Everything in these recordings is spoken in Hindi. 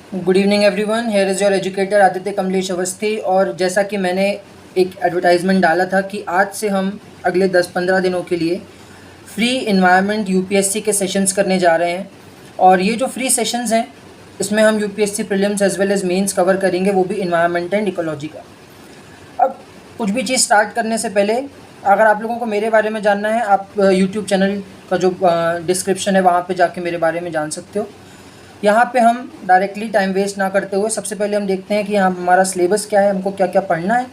Good evening everyone, here is your educator Aditya Kamlesh Awasthi. और जैसा कि मैंने एक एडवर्टाइजमेंट डाला था कि आज से हम अगले 10-15 दिनों के लिए फ्री इन्वायरमेंट यूपीएससी के सेशंस करने जा रहे हैं। और ये जो फ्री सेशंस हैं इसमें हम UPSC prelims as well as mains cover करेंगे, वो भी इन्वायरमेंट एंड इकोलॉजी का। अब कुछ भी चीज़ स्टार्ट करने से पहले अगर आप लोगों को मेरे बारे में जानना है, आप यूट्यूब चैनल का जो डिस्क्रिप्शन है वहाँ पे जाके मेरे बारे में जान सकते हो। यहाँ पे हम डायरेक्टली टाइम वेस्ट ना करते हुए सबसे पहले हम देखते हैं कि यहाँ हमारा सिलेबस क्या है, हमको क्या क्या पढ़ना है।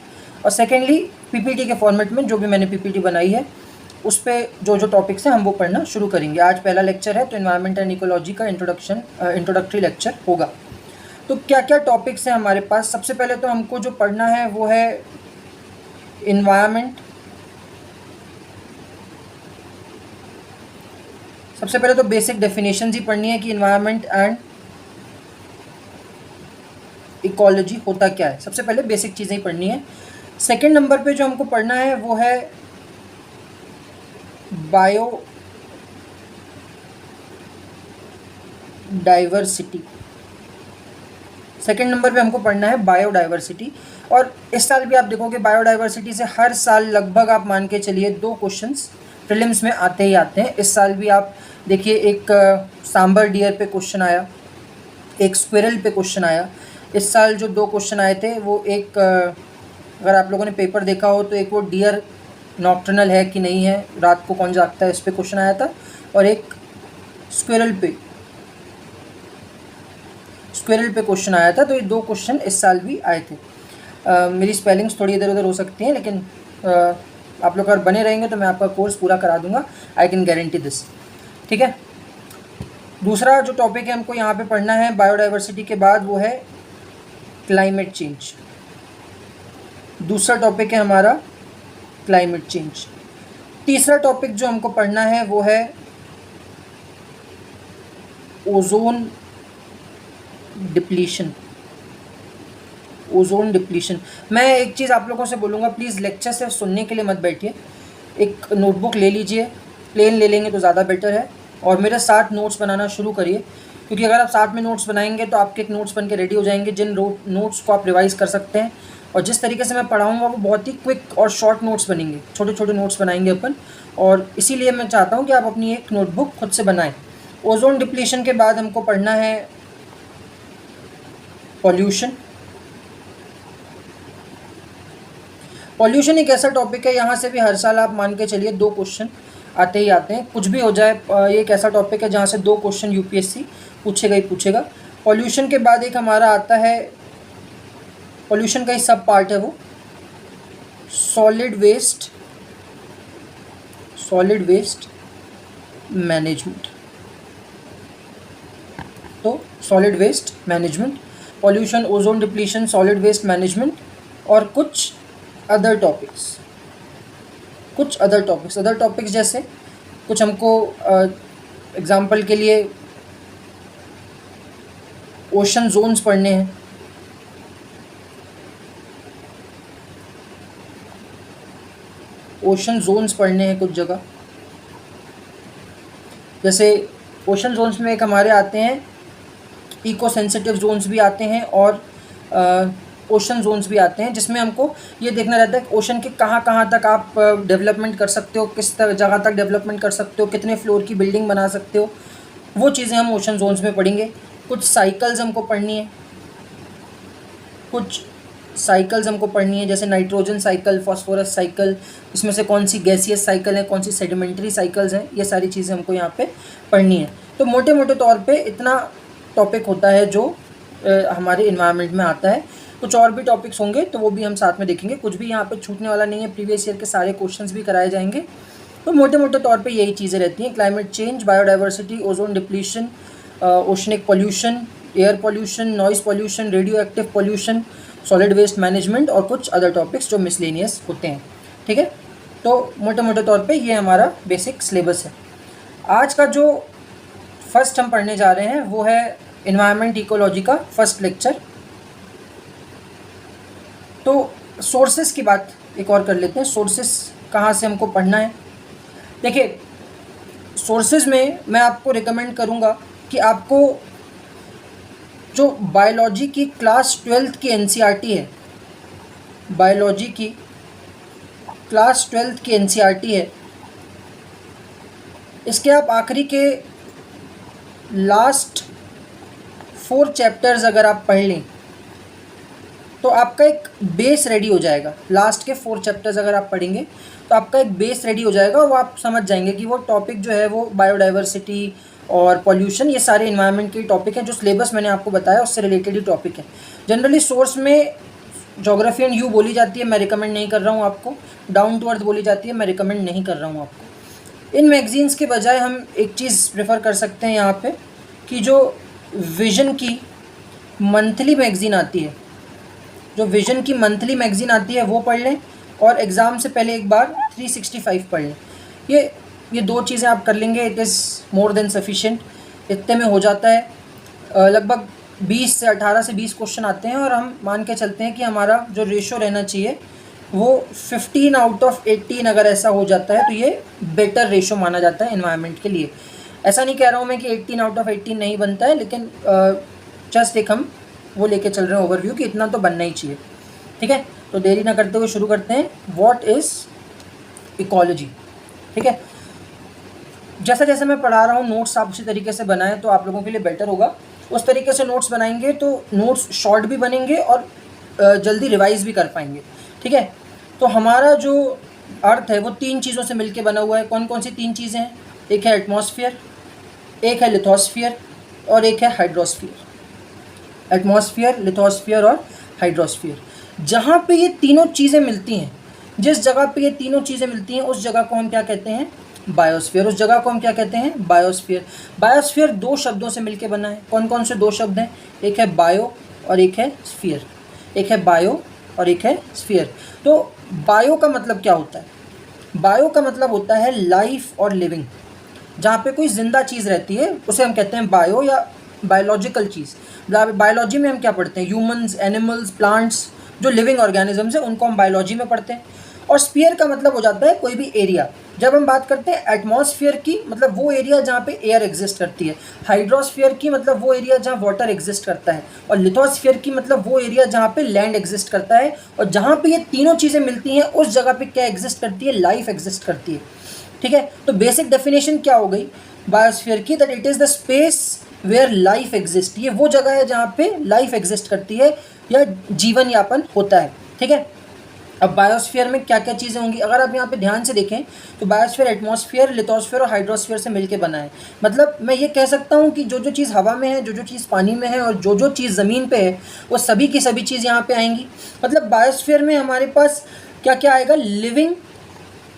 और सेकेंडली पीपीटी के फॉर्मेट में जो भी मैंने पीपीटी बनाई है उस पर जो जो टॉपिक्स हैं हम वो पढ़ना शुरू करेंगे। आज पहला लेक्चर है तो इन्वायरमेंट एंड इकोलॉजी का इंट्रोडक्टरी लेक्चर होगा। तो क्या क्या टॉपिक्स हैं हमारे पास। सबसे पहले तो हमको जो पढ़ना है वो है इन्वायरमेंट। सबसे पहले तो बेसिक डेफिनेशन ही पढ़नी है कि इन्वायरमेंट एंड इकोलॉजी होता क्या है। सबसे पहले बेसिक चीज़ें ही पढ़नी है। सेकंड नंबर पे जो हमको पढ़ना है वो है बायो डाइवर्सिटी। सेकंड नंबर पे हमको पढ़ना है बायोडाइवर्सिटी। और इस साल भी आप देखोगे बायोडाइवर्सिटी से हर साल लगभग आप मान के चलिए 2 क्वेश्चंस प्रीलिम्स में आते ही आते हैं। इस साल भी आप देखिए एक सांबर डियर पे क्वेश्चन आया, एक स्क्विरल पे क्वेश्चन आया। इस साल जो 2 क्वेश्चन आए थे वो एक अगर आप लोगों ने पेपर देखा हो तो एक वो डियर नॉक्टर्नल है कि नहीं है, रात को कौन जागता है, इस पे क्वेश्चन आया था। और एक स्क्विरल पे क्वेश्चन आया था। तो ये 2 क्वेश्चन इस साल भी आए थे। मेरी स्पेलिंग्स थोड़ी इधर उधर हो सकती हैं, लेकिन आप लोग अगर बने रहेंगे तो मैं आपका कोर्स पूरा करा दूंगा, आई कैन गारंटी दिस। ठीक है। दूसरा जो टॉपिक है हमको यहाँ पे पढ़ना है बायोडाइवर्सिटी के बाद वो है क्लाइमेट चेंज। दूसरा टॉपिक है हमारा क्लाइमेट चेंज। तीसरा टॉपिक जो हमको पढ़ना है वो है ओजोन डिप्लीशन। Ozone depletion. मैं एक चीज़ आप लोगों से बोलूँगा, प्लीज़ लेक्चर सिर्फ सुनने के लिए मत बैठिए। एक नोटबुक ले लीजिए, प्लेन ले लेंगे तो ज़्यादा बेटर है। और मेरे साथ नोट्स बनाना शुरू करिए, क्योंकि अगर आप साथ में नोट्स बनाएंगे तो आपके एक नोट्स बन के रेडी हो जाएंगे, जिन नोट्स को आप रिवाइज़ कर सकते हैं। और जिस तरीके से मैं पढ़ाऊँगा वो बहुत ही क्विक और शॉर्ट नोट्स बनेंगे, छोटे छोटे नोट्स बनाएंगे अपन। और इसीलिए मैं चाहता हूँ कि आप अपनी एक नोटबुक खुद से बनाएं। ओजोन डिप्लीशन के बाद हमको पढ़ना है पॉल्यूशन। पॉल्यूशन एक ऐसा टॉपिक है, यहाँ से भी हर साल आप मान के चलिए 2 क्वेश्चन आते ही आते हैं। कुछ भी हो जाए, ये एक ऐसा टॉपिक है जहाँ से 2 क्वेश्चन यूपीएससी पूछेगा ही पूछेगा। पॉल्यूशन के बाद एक हमारा आता है, पॉल्यूशन का ही सब पार्ट है वो, सॉलिड वेस्ट मैनेजमेंट। तो solid waste management, pollution, ozone depletion, solid waste management और कुछ अदर टॉपिक्स जैसे कुछ हमको एग्जाम्पल के लिए ओशन जोन्स पढ़ने हैं। कुछ जगह, जैसे ओशन जोन्स में एक हमारे आते हैं इको सेंसिटिव जोन्स भी आते हैं और ओशन जोन्स भी आते हैं, जिसमें हमको ये देखना रहता है कि ओशन के कहाँ तक आप डेवलपमेंट कर सकते हो, किस जगह तक डेवलपमेंट कर सकते हो, कितने फ्लोर की बिल्डिंग बना सकते हो। वो चीज़ें हम ओशन जोन्स में पढ़ेंगे। कुछ साइकिल्स हमको पढ़नी है, जैसे नाइट्रोजन साइकिल, फॉस्फोरस साइकिल, इसमें से कौन सी गैसियस साइकिल है, कौन सी सेडिमेंट्री साइकिल्स हैं, ये सारी चीज़ें हमको यहाँ पे पढ़नी है। तो मोटे मोटे तौर पे इतना टॉपिक होता है जो हमारे इन्वायरमेंट में आता है। कुछ और भी टॉपिक्स होंगे तो वो भी हम साथ में देखेंगे। कुछ भी यहाँ पे छूटने वाला नहीं है, प्रीवियस ईयर के सारे क्वेश्चंस भी कराए जाएंगे। तो मोटे मोटे तौर पे यही चीज़ें रहती हैं, climate change, biodiversity, ozone depletion, oceanic pollution, air pollution, noise pollution, radioactive pollution, solid waste management और कुछ अदर टॉपिक्स जो मिसलेनियस होते हैं। ठीक है। तो मोटे मोटे तौर पे ये हमारा बेसिक सिलेबस है। आज का जो फर्स्ट हम पढ़ने जा रहे हैं वो है इन्वायरमेंट इकोलॉजी का फर्स्ट लेक्चर। तो सोर्सेस की बात एक और कर लेते हैं। सोर्सेस कहाँ से हमको पढ़ना है। देखिए, सोर्सेज में मैं आपको रिकमेंड करूँगा कि आपको जो बायोलॉजी की क्लास 12th की एनसीईआरटी है, बायोलॉजी की क्लास 12th की एनसीईआरटी है, इसके आप आखिरी के लास्ट 4 चैप्टर्स अगर आप पढ़ लें तो आपका एक बेस रेडी हो जाएगा। लास्ट के 4 चैप्टर्स अगर आप पढ़ेंगे तो आपका एक बेस रेडी हो जाएगा और वो आप समझ जाएंगे कि वो टॉपिक जो है वो बायोडाइवर्सिटी और पॉल्यूशन, ये सारे इन्वायरमेंट के टॉपिक हैं। जो सिलेबस मैंने आपको बताया उससे रिलेटेड ही टॉपिक है। जनरली सोर्स में ज्योग्राफी एंड यू बोली जाती है, मैं रिकमेंड नहीं कर रहा हूँ आपको। डाउन टू अर्थ बोली जाती है, मैं रिकमेंड नहीं कर रहा हूँ आपको। इन मैगजीन्स के बजाय हम एक चीज़ प्रेफर कर सकते हैं यहाँ पे कि जो विजन की मंथली मैगज़ीन आती है, जो विजन की मंथली मैगज़ीन आती है वो पढ़ लें और एग्ज़ाम से पहले एक बार 365 पढ़ लें। ये 2 चीज़ें आप कर लेंगे, it is more than sufficient. इतने में हो जाता है। लगभग 20 से 18 से 20 क्वेश्चन आते हैं और हम मान के चलते हैं कि हमारा जो रेशो रहना चाहिए वो 15 आउट ऑफ 18 अगर ऐसा हो जाता है तो ये बेटर रेशो माना जाता है एनवायरनमेंट के लिए। ऐसा नहीं कह रहा हूँ मैं कि 18 आउट ऑफ 18 नहीं बनता है, लेकिन जस्ट एक हम वो लेके चल रहे हैं ओवरव्यू कि इतना तो बनना ही चाहिए। ठीक है, तो देरी ना करते हुए शुरू करते हैं। What is ecology. ठीक है, जैसा जैसे मैं पढ़ा रहा हूँ नोट्स आप उसी तरीके से बनाएं तो आप लोगों के लिए बेटर होगा। उस तरीके से नोट्स बनाएंगे तो नोट्स शॉर्ट भी बनेंगे और जल्दी रिवाइज भी कर पाएंगे। ठीक है, तो हमारा जो अर्थ है वो 3 चीज़ों से मिलके बना हुआ है। कौन कौन सी 3 चीज़ें हैं? एक है एटमॉस्फेयर, एक है लिथोस्फीयर और एक है हाइड्रोस्फीयर। एटमॉस्फेयर, लिथोस्फीयर और हाइड्रोस्फीयर। जहाँ पे ये तीनों चीज़ें मिलती हैं, जिस जगह पे ये तीनों चीज़ें मिलती हैं उस जगह को हम क्या कहते हैं? बायोस्फीयर। उस जगह को हम क्या कहते हैं? बायोस्फीयर। बायोस्फीयर 2 शब्दों से मिलके बना है। कौन कौन से 2 शब्द हैं? एक है बायो और एक है स्फीयर। एक है बायो और एक है स्फीयर। तो बायो का मतलब क्या होता है? बायो का मतलब होता है लाइफ और लिविंग। जहाँ पे कोई ज़िंदा चीज़ रहती है उसे हम कहते हैं बायो या बायोलॉजिकल चीज़। बायोलॉजी में हम क्या पढ़ते हैं? ह्यूमंस, एनिमल्स, प्लांट्स, जो लिविंग ऑर्गेनिजम्स हैं उनको हम बायोलॉजी में पढ़ते हैं। और स्फीयर का मतलब हो जाता है कोई भी एरिया। जब हम बात करते हैं एटमॉस्फेयर की, मतलब वो एरिया जहाँ पे एयर एग्जिस्ट करती है। हाइड्रोस्फीयर की मतलब वो एरिया जहाँ वाटर एग्जिस्ट करता है। और लिथोस्फीयर की मतलब वो एरिया जहाँ पे लैंड एग्जिस्ट करता है। और जहाँ पे ये तीनों चीज़ें मिलती हैं उस जगह पे क्या एग्जिस्ट करती है? लाइफ एग्जिस्ट करती है। ठीक है, तो बेसिक डेफिनेशन क्या हो गई बायोस्फीयर की? That it is the space where life exist. ये वो जगह है जहाँ पे लाइफ एग्जिस्ट करती है या जीवन यापन होता है। ठीक है, अब बायोस्फीयर में क्या क्या चीज़ें होंगी अगर आप यहाँ पे ध्यान से देखें तो बायोस्फीयर एटमॉस्फेयर, लिथोस्फीयर और हाइड्रोस्फीयर से मिलके बना है। मतलब मैं ये कह सकता हूँ कि जो जो चीज़ हवा में है, जो जो चीज़ पानी में है और जो जो चीज़ ज़मीन पे है वो सभी की सभी चीज़ यहाँ पे आएंगी। मतलब बायोस्फीयर में हमारे पास क्या क्या आएगा? लिविंग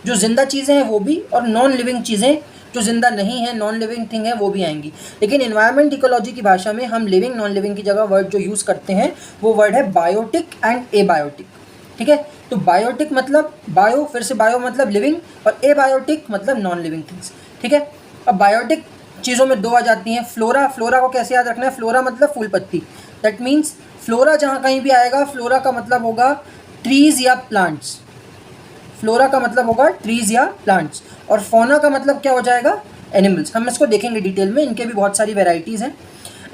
जो ज़िंदा चीज़ें हैं वो भी, और नॉन लिविंग चीज़ें जो ज़िंदा नहीं है, नॉन लिविंग थिंग है, वो भी आएंगी। लेकिन एनवायरनमेंट इकोलॉजी की भाषा में हम लिविंग नॉन लिविंग की जगह वर्ड जो यूज़ करते हैं वो वर्ड है बायोटिक एंड एबायोटिक। ठीक है, तो बायोटिक मतलब बायो, फिर से बायो मतलब लिविंग, और एबायोटिक मतलब नॉन लिविंग थिंग्स। ठीक है, अब बायोटिक चीज़ों में 2 आ जाती हैं। फ्लोरा, फ्लोरा को कैसे याद रखना है? फ्लोरा मतलब फूल पत्ती। दैट मीन्स फ्लोरा जहाँ कहीं भी आएगा, फ्लोरा का मतलब होगा ट्रीज़ या प्लांट्स। फ्लोरा का मतलब होगा ट्रीज़ या प्लांट्स। और फौना का मतलब क्या हो जाएगा? एनिमल्स। हम इसको देखेंगे डिटेल में, इनके भी बहुत सारी वेराइटीज़ हैं।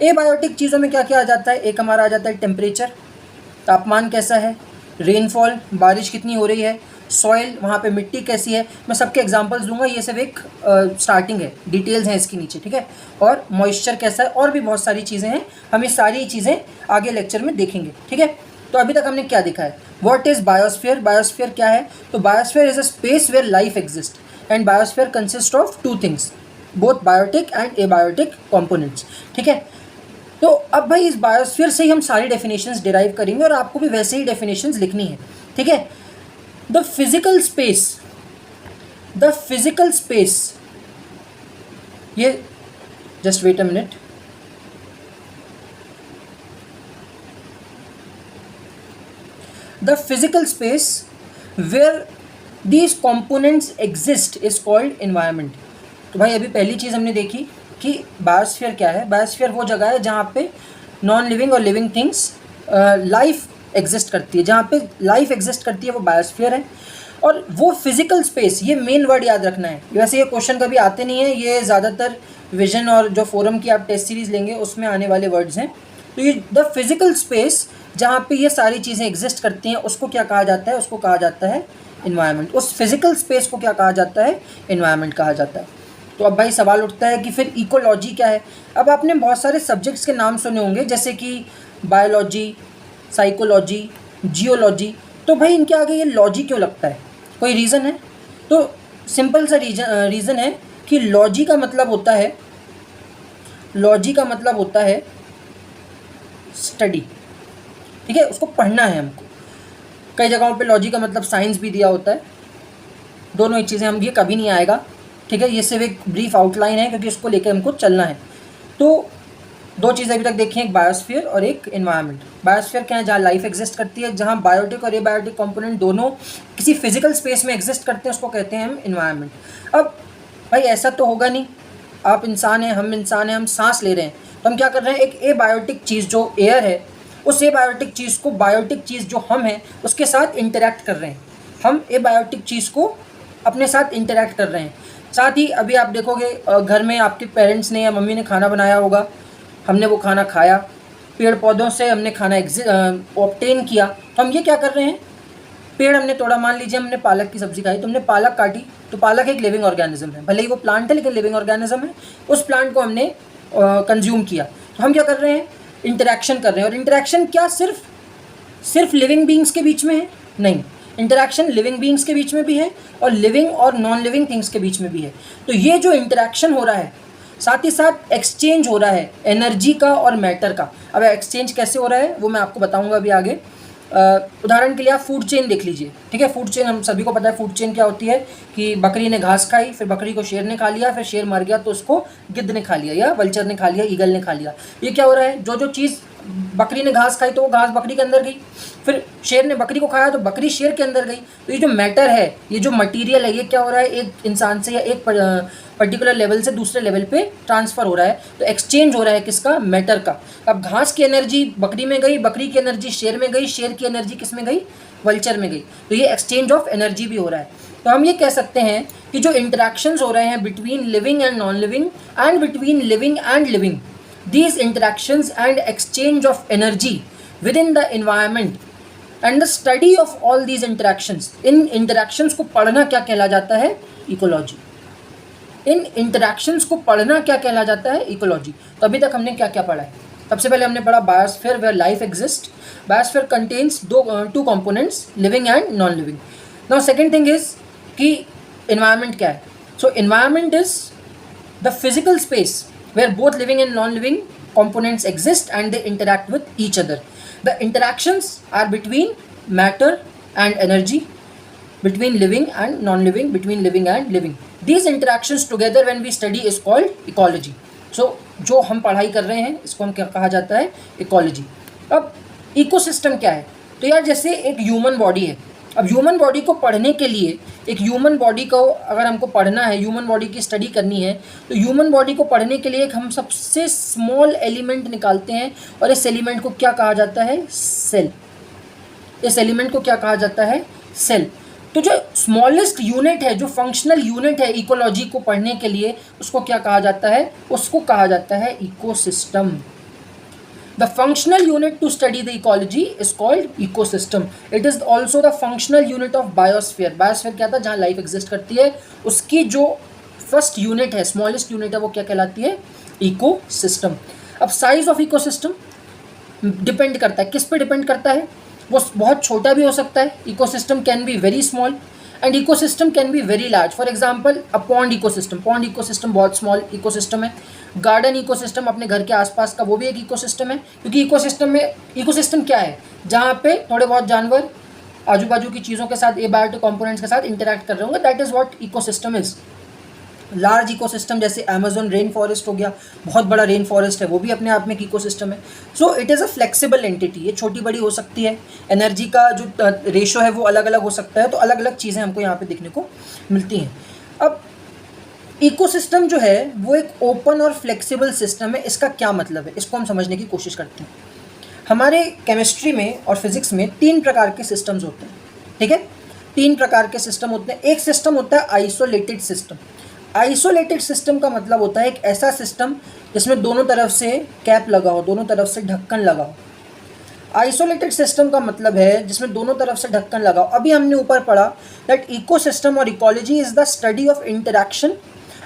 एबायोटिक चीज़ों में क्या क्या आ जाता है? एक हमारा आ जाता है टेम्परेचर, तापमान कैसा है, रेनफॉल, बारिश कितनी हो रही है, सॉइल, वहाँ पे मिट्टी कैसी है। मैं सबके एग्जांपल्स दूंगा, ये सब एक स्टार्टिंग है, डिटेल्स हैं इसके नीचे। ठीक है, और मॉइस्चर कैसा है, और भी बहुत सारी चीज़ें हैं। हम ये सारी चीज़ें आगे लेक्चर में देखेंगे। ठीक है, तो अभी तक हमने क्या देखा है? What is biosphere? बायोस्फीयर क्या है? तो biosphere is a space where life exist and biosphere consist of 2 things, both biotic and abiotic components. ठीक है, तो अब भाई इस बायोस्फीयर से ही हम सारी डेफिनेशंस डिराइव करेंगे और आपको भी वैसे ही डेफिनेशंस लिखनी है। ठीक है, द फिजिकल स्पेस, ये just wait a minute. The physical space where these components exist is called environment। तो भाई अभी पहली चीज़ हमने देखी कि बायोस्फीयर क्या है। बायोस्फीयर वो जगह है जहाँ पे नॉन लिविंग और लिविंग थिंग्स लाइफ एग्जिस्ट करती है। जहाँ पे लाइफ एग्जिस्ट करती है वो बायोस्फीयर है। और वो फिजिकल स्पेस, ये मेन वर्ड याद रखना है। वैसे ये क्वेश्चन कभी आते नहीं है, ये ज़्यादातर विजन और जो फोरम की आप टेस्ट सीरीज़ लेंगे उसमें आने वाले वर्ड्स हैं। तो ये द फिजिकल स्पेस जहाँ पे ये सारी चीज़ें एग्जिस्ट करती हैं उसको क्या कहा जाता है, उसको कहा जाता है इन्वायरमेंट। उस फिजिकल स्पेस को क्या कहा जाता है, इन्वायरमेंट कहा जाता है। तो अब भाई सवाल उठता है कि फिर इकोलॉजी क्या है। अब आपने बहुत सारे सब्जेक्ट्स के नाम सुने होंगे जैसे कि बायोलॉजी, साइकोलॉजी, जियोलॉजी। तो भाई इनके आगे ये लॉजी क्यों लगता है, कोई रीज़न है? तो सिंपल सा रीज़न है कि लॉजी का मतलब होता है, लॉजी का मतलब होता है स्टडी, ठीक है, उसको पढ़ना है हमको। कई जगहों पे लॉजी का मतलब साइंस भी दिया होता है, दोनों एक चीज़ें, हम ये कभी नहीं आएगा, ठीक है, ये सिर्फ एक ब्रीफ आउटलाइन है क्योंकि उसको लेकर हमको चलना है। तो दो चीज़ें अभी तक देखी हैं, एक बायोस्फीयर और एक इन्वायरमेंट। बायोस्फीयर क्या है, जहाँ लाइफ एग्जिस्ट करती है, जहाँ बायोटिक और एबायोटिक कंपोनेंट दोनों किसी फिजिकल स्पेस में एग्जिस्ट करते हैं, उसको कहते हैं हम इन्वायरमेंट। अब भाई ऐसा तो होगा नहीं, आप इंसान हैं, हम इंसान हैं, हम सांस ले रहे हैं, तो हम क्या कर रहे हैं, एक एबायोटिक चीज़ जो एयर है, उस एबायोटिक चीज़ को बायोटिक चीज़ जो हम हैं उसके साथ इंटरेक्ट कर रहे हैं। हम एबायोटिक चीज़ को अपने साथ इंटरेक्ट कर रहे हैं। साथ ही अभी आप देखोगे घर में आपके पेरेंट्स ने या मम्मी ने खाना बनाया होगा, हमने वो खाना खाया, पेड़ पौधों से हमने खाना ऑब्टेन किया, तो हम ये क्या कर रहे हैं, पेड़ हमने तोड़ा, मान लीजिए हमने पालक की सब्ज़ी खाई तो हमने पालक काटी, तो पालक एक लिविंग ऑर्गेनिज्म है, भले ही वो प्लांट है लेकिन लिविंग ऑर्गेनिज्म है, उस प्लांट को हमने कंज्यूम किया। तो हम क्या कर रहे हैं, इंटरेक्शन कर रहे हैं। और इंटरेक्शन क्या सिर्फ लिविंग बींग्स के बीच में है? नहीं, इंटरेक्शन लिविंग बींग्स के बीच में भी है और लिविंग और नॉन लिविंग थिंग्स के बीच में भी है। तो ये जो इंटरेक्शन हो रहा है, साथ ही साथ एक्सचेंज हो रहा है एनर्जी का और मैटर का। अब एक्सचेंज कैसे हो रहा है वो मैं आपको बताऊंगा अभी आगे। उदाहरण के लिए आप फूड चेन देख लीजिए, ठीक है, फूड चेन हम सभी को पता है, फूड चेन क्या होती है कि बकरी ने घास खाई, फिर बकरी को शेर ने खा लिया, फिर शेर मर गया तो उसको गिद्ध ने खा लिया या वल्चर ने खा लिया, ईगल ने खा लिया। ये क्या हो रहा है, जो चीज़ बकरी ने घास खाई तो वो घास बकरी के अंदर गई, फिर शेर ने बकरी को खाया तो बकरी शेर के अंदर गई। तो ये जो मैटर है, ये जो मटेरियल है, ये क्या हो रहा है, एक इंसान से या एक पर्टिकुलर लेवल से दूसरे लेवल पे ट्रांसफ़र हो रहा है। तो एक्सचेंज हो रहा है किसका, मैटर का। अब घास की एनर्जी बकरी में गई, बकरी की एनर्जी शेर में गई, शेर की एनर्जी किस में गई, वल्चर में गई। तो ये एक्सचेंज ऑफ एनर्जी भी हो रहा है। तो हम ये कह सकते हैं कि जो इंटरेक्शंस हो रहे हैं between living and non living and between living and living, these interactions and exchange of energy within the environment and the study of all these interactions, in interactions को पढ़ना क्या कहला जाता है, इकोलॉजी। इन interactions को पढ़ना क्या कहला जाता है, इकोलॉजी। तो अभी तक हमने क्या क्या पढ़ा है, सबसे पहले हमने पढ़ा biosphere where life exist. Biosphere contains two components, living and non living. Now second thing is कि इन्वायरमेंट क्या है। So environment is the physical space where both living and non-living components exist and they interact with each other. The interactions are between matter and energy, between living and non-living, between living and living. These interactions together when we study is called ecology. So जो हम पढ़ाई कर रहे हैं इसको हम क्या कहा जाता है, इकोलॉजी। अब इकोसिस्टम क्या है, तो यार जैसे एक ह्यूमन बॉडी है, अब ह्यूमन बॉडी को पढ़ने के लिए, एक ह्यूमन बॉडी को अगर हमको पढ़ना है, ह्यूमन बॉडी की स्टडी करनी है, तो ह्यूमन बॉडी को पढ़ने के लिए एक हम सबसे स्मॉल एलिमेंट निकालते हैं और इस एलिमेंट को क्या कहा जाता है, सेल। इस एलिमेंट को क्या कहा जाता है, सेल। तो जो स्मॉलेस्ट यूनिट है, जो फंक्शनल यूनिट है इकोलॉजी को पढ़ने के लिए, उसको क्या कहा जाता है, उसको कहा जाता है ecosystem. The functional unit to study the ecology is called ecosystem. It is also the functional unit of biosphere. Biosphere क्या था, जहाँ लाइफ एग्जिस्ट करती है, उसकी जो फर्स्ट यूनिट है, स्मॉलेस्ट यूनिट है, वो क्या कहलाती है, इकोसिस्टम। अब साइज ऑफ इकोसिस्टम डिपेंड करता है, किस पे डिपेंड करता है, वो बहुत छोटा भी हो सकता है, ecosystem can be very small and ecosystem can be very large. For example a pond ecosystem, pond ecosystem बहुत स्मॉल इकोसिस्टम है। गार्डन इकोसिस्टम अपने घर के आसपास का, वो भी एक इकोसिस्टम है, क्योंकि इकोसिस्टम में, इकोसिस्टम क्या है, जहाँ पे थोड़े बहुत जानवर आजू बाजू की चीज़ों के साथ, एबायोटिक कंपोनेंट्स के साथ इंटरेक्ट कर रहे होंगे, that is what ecosystem is. Large ecosystem जैसे अमेजोन रेन फॉरेस्ट हो गया, बहुत बड़ा रेन फॉरेस्ट है, वो भी अपने आप में एक इकोसिस्टम है। So it is a flexible entity, ये छोटी बड़ी हो सकती है, एनर्जी का जो रेशो है वो अलग अलग हो सकता है, तो अलग अलग चीज़ें हमको यहाँ पे देखने को मिलती हैं। अब इकोसिस्टम जो है वो एक ओपन और फ्लेक्सिबल सिस्टम है। इसका क्या मतलब है, इसको हम समझने की कोशिश करते हैं। हमारे केमिस्ट्री में और फिजिक्स में 3 प्रकार के सिस्टम्स होते हैं, ठीक है, 3 प्रकार के सिस्टम होते हैं। एक सिस्टम होता है आइसोलेटेड सिस्टम। आइसोलेटेड सिस्टम का मतलब होता है एक ऐसा सिस्टम जिसमें दोनों तरफ से कैप लगा हो, दोनों तरफ से ढक्कन लगा हो। आइसोलेटेड सिस्टम का मतलब है जिसमें दोनों तरफ से ढक्कन लगा हो। अभी हमने ऊपर पढ़ा दैट इकोसिस्टम और ecology is the study of interaction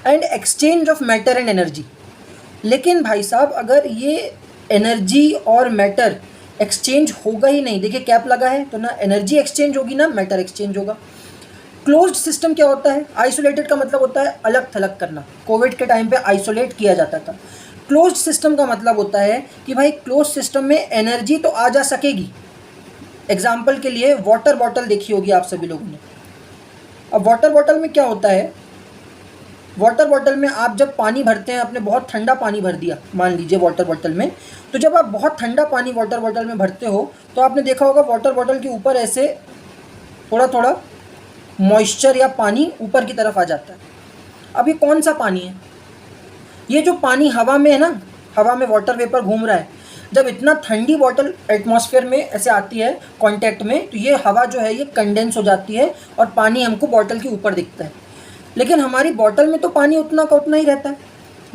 and exchange of matter and energy. लेकिन भाई साहब अगर ये एनर्जी और मैटर एक्सचेंज होगा ही नहीं, देखिए कैप लगा है तो ना एनर्जी एक्सचेंज होगी ना मैटर एक्सचेंज होगा। क्लोज्ड सिस्टम क्या होता है? आइसोलेटेड का मतलब होता है अलग थलग करना। कोविड के टाइम पे आइसोलेट किया जाता था। क्लोज्ड सिस्टम का मतलब होता है कि भाई क्लोज्ड सिस्टम में एनर्जी तो आ जा सकेगी। एग्जाम्पल के लिए वाटर बॉटल देखी होगी आप सभी लोगों ने। अब वाटर बॉटल में क्या होता है, वाटर बॉटल में आप जब पानी भरते हैं, आपने बहुत ठंडा पानी भर दिया मान लीजिए वाटर बॉटल में, तो जब आप बहुत ठंडा पानी वाटर बॉटल में भरते हो तो आपने देखा होगा वाटर बॉटल के ऊपर ऐसे थोड़ा थोड़ा मॉइस्चर या पानी ऊपर की तरफ आ जाता है। अब ये कौन सा पानी है? ये जो पानी हवा में है ना, हवा में वाटर वेपर घूम रहा है। जब इतना ठंडी बॉटल एटमॉस्फेयर में ऐसे आती है कांटेक्ट में, तो ये हवा जो है ये कंडेंस हो जाती है और पानी हमको बॉटल के ऊपर दिखता है। लेकिन हमारी बॉटल में तो पानी उतना का उतना ही रहता है,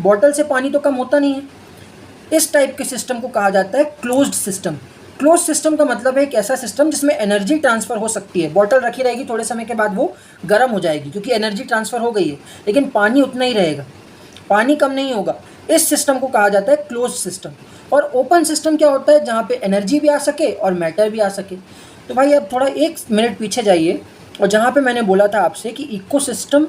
बॉटल से पानी तो कम होता नहीं है। इस टाइप के सिस्टम को कहा जाता है क्लोज्ड सिस्टम। क्लोज सिस्टम का मतलब है एक ऐसा सिस्टम जिसमें एनर्जी ट्रांसफ़र हो सकती है। बॉटल रखी रहेगी, थोड़े समय के बाद वो गर्म हो जाएगी क्योंकि एनर्जी ट्रांसफ़र हो गई है, लेकिन पानी उतना ही रहेगा, पानी कम नहीं होगा। इस सिस्टम को कहा जाता है क्लोज सिस्टम। और ओपन सिस्टम क्या होता है? जहाँ पे एनर्जी भी आ सके और मैटर भी आ सके। तो भाई अब थोड़ा 1 मिनट पीछे जाइए, और जहाँ पे मैंने बोला था आपसे कि इकोसिस्टम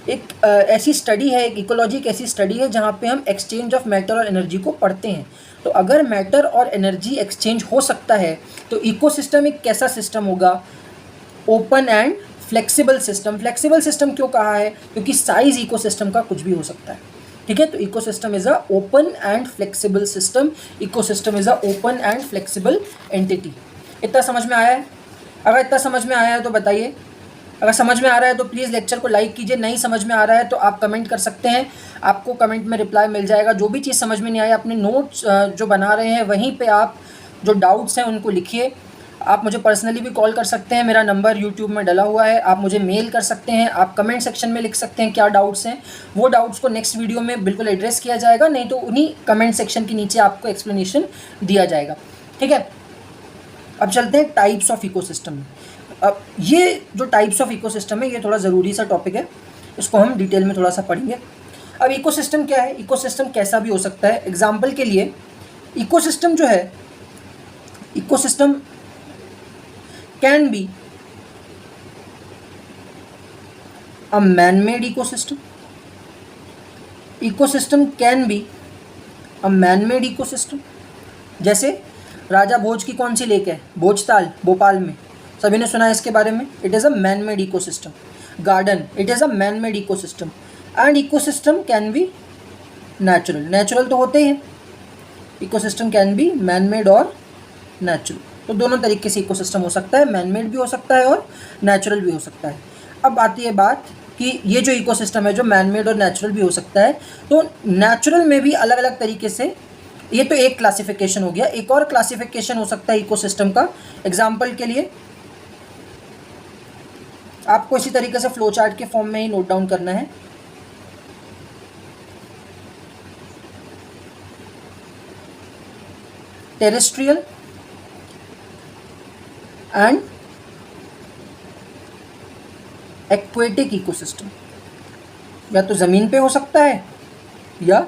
एक ऐसी स्टडी है, एक इकोलॉजी एक ऐसी स्टडी है जहाँ पे हम एक्सचेंज ऑफ मैटर और एनर्जी को पढ़ते हैं। तो अगर मैटर और एनर्जी एक्सचेंज हो सकता है तो इकोसिस्टम एक कैसा सिस्टम होगा? Open and flexible system. Flexible system क्यों कहा है? क्योंकि साइज इकोसिस्टम का कुछ भी हो सकता है। ठीक है, तो ecosystem is a open and flexible system. Ecosystem is a open and flexible entity. इतना समझ में आया है? अगर इतना समझ में आया है तो बताइए। अगर समझ में आ रहा है तो प्लीज़ लेक्चर को लाइक कीजिए। नहीं समझ में आ रहा है तो आप कमेंट कर सकते हैं, आपको कमेंट में रिप्लाई मिल जाएगा। जो भी चीज़ समझ में नहीं आई, अपने नोट्स जो बना रहे हैं वहीं पे आप जो डाउट्स हैं उनको लिखिए। आप मुझे पर्सनली भी कॉल कर सकते हैं, मेरा नंबर यूट्यूब में डला हुआ है। आप मुझे मेल कर सकते हैं, आप कमेंट सेक्शन में लिख सकते हैं क्या डाउट्स हैं। वो डाउट्स को नेक्स्ट वीडियो में बिल्कुल एड्रेस किया जाएगा, नहीं तो उन्हीं कमेंट सेक्शन के नीचे आपको एक्सप्लेनेशन दिया जाएगा। ठीक है, अब चलते हैं टाइप्स ऑफ इकोसिस्टम में। अब ये जो टाइप्स ऑफ इकोसिस्टम है ये थोड़ा ज़रूरी सा टॉपिक है, इसको हम डिटेल में थोड़ा सा पढ़ेंगे। अब इकोसिस्टम क्या है? इकोसिस्टम कैसा भी हो सकता है। एग्जाम्पल के लिए इकोसिस्टम जो है, ecosystem can be a man made ecosystem. Ecosystem can be a man made ecosystem. जैसे राजा भोज की कौन सी लेक है? भोजताल, भोपाल में, सभी ने सुना है इसके बारे में। It is a man made ecosystem. Garden, it is a man made ecosystem. And ecosystem can B natural. Natural तो होते ही हैं, ecosystem can B man made और नेचुरल। तो दोनों तरीके से इकोसिस्टम हो सकता है, मैन मेड भी हो सकता है और नेचुरल भी हो सकता है। अब आती है बात कि ये जो इकोसिस्टम है जो मैन मेड और नेचुरल भी हो सकता है, तो नेचुरल में भी अलग अलग तरीके से, ये तो एक क्लासिफिकेशन हो गया। एक और क्लासिफिकेशन हो सकता है इकोसिस्टम का। एग्जाम्पल के लिए आपको इसी तरीके से फ्लो चार्ट के फॉर्म में ही नोट डाउन करना है। टेरेस्ट्रियल एंड एक्वेटिक इकोसिस्टम, या तो ज़मीन पे हो सकता है या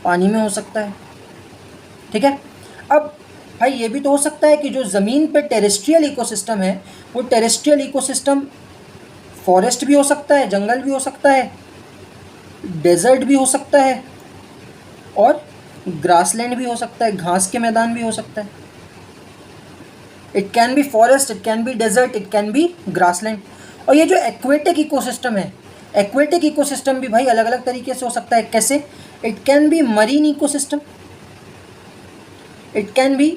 पानी में हो सकता है। ठीक है, अब भाई ये भी तो हो सकता है कि जो ज़मीन पे टेरेस्ट्रियल इकोसिस्टम है वो टेरेस्ट्रियल इकोसिस्टम फॉरेस्ट भी हो सकता है, जंगल भी हो सकता है, डेजर्ट भी हो सकता है और ग्रासलैंड भी हो सकता है, घास के मैदान भी हो सकता है। It can be forest, it can be desert, it can be grassland. और ये जो एक्वेटिक इकोसिस्टम है, एक्वेटिक इकोसिस्टम भी भाई अलग अलग तरीके से हो सकता है। कैसे? It can B marine ecosystem, it can B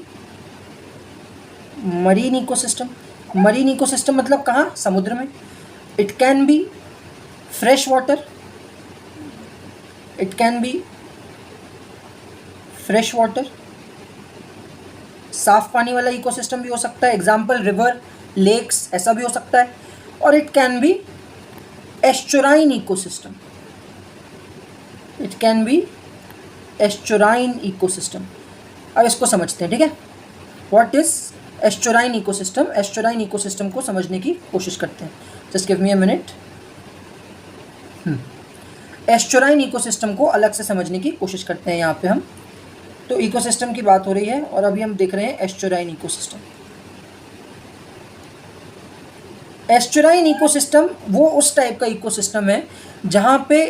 marine ecosystem. Marine ecosystem मतलब कहाँ? समुद्र में। It can B fresh water, it can B fresh water, साफ पानी वाला इकोसिस्टम भी हो सकता है। एग्जाम्पल रिवर, लेक्स, ऐसा भी हो सकता है। और it can be estuarine ecosystem, it can be estuarine ecosystem. अब इसको समझते हैं, ठीक है। What is estuarine ecosystem? Estuarine ecosystem को समझने की कोशिश करते हैं। Just give me a minute. Estuarine ecosystem को अलग से समझने की कोशिश करते हैं यहाँ पे हम। तो इकोसिस्टम की बात हो रही है और अभी हम देख रहे हैं एस्चुराइन इकोसिस्टम। एस्चुराइन इकोसिस्टम वो उस टाइप का इकोसिस्टम है जहाँ पे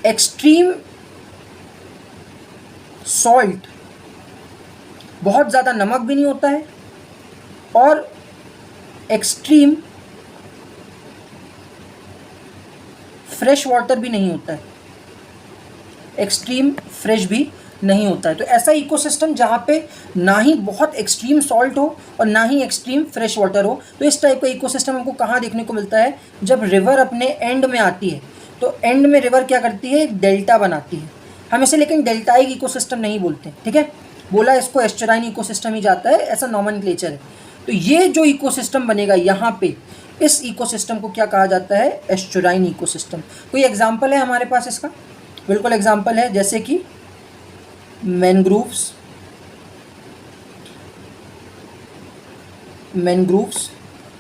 एक्सट्रीम सॉल्ट, बहुत ज़्यादा नमक भी नहीं होता है और एक्सट्रीम फ्रेश वाटर भी नहीं होता है, एक्सट्रीम फ्रेश भी नहीं होता है। तो ऐसा इकोसिस्टम जहाँ पे ना ही बहुत एक्सट्रीम सॉल्ट हो और ना ही एक्सट्रीम फ्रेश वाटर हो। तो इस टाइप का इकोसिस्टम हमको कहाँ देखने को मिलता है? जब रिवर अपने एंड में आती है तो एंड में रिवर क्या करती है? एक डेल्टा बनाती है। हम इसे लेकिन डेल्टाइक इकोसिस्टम नहीं बोलते, ठीक है। बोला इसको एस्चुराइन इकोसिस्टम ही जाता है, ऐसा नॉमेनक्लेचर है। तो ये जो इकोसिस्टम बनेगा यहाँ पे, इस इकोसिस्टम को क्या कहा जाता है? एस्चुराइन इकोसिस्टम। कोई एग्जाम्पल है हमारे पास इसका? बिल्कुल एग्जाम्पल है, जैसे कि मैनग्रूव्स,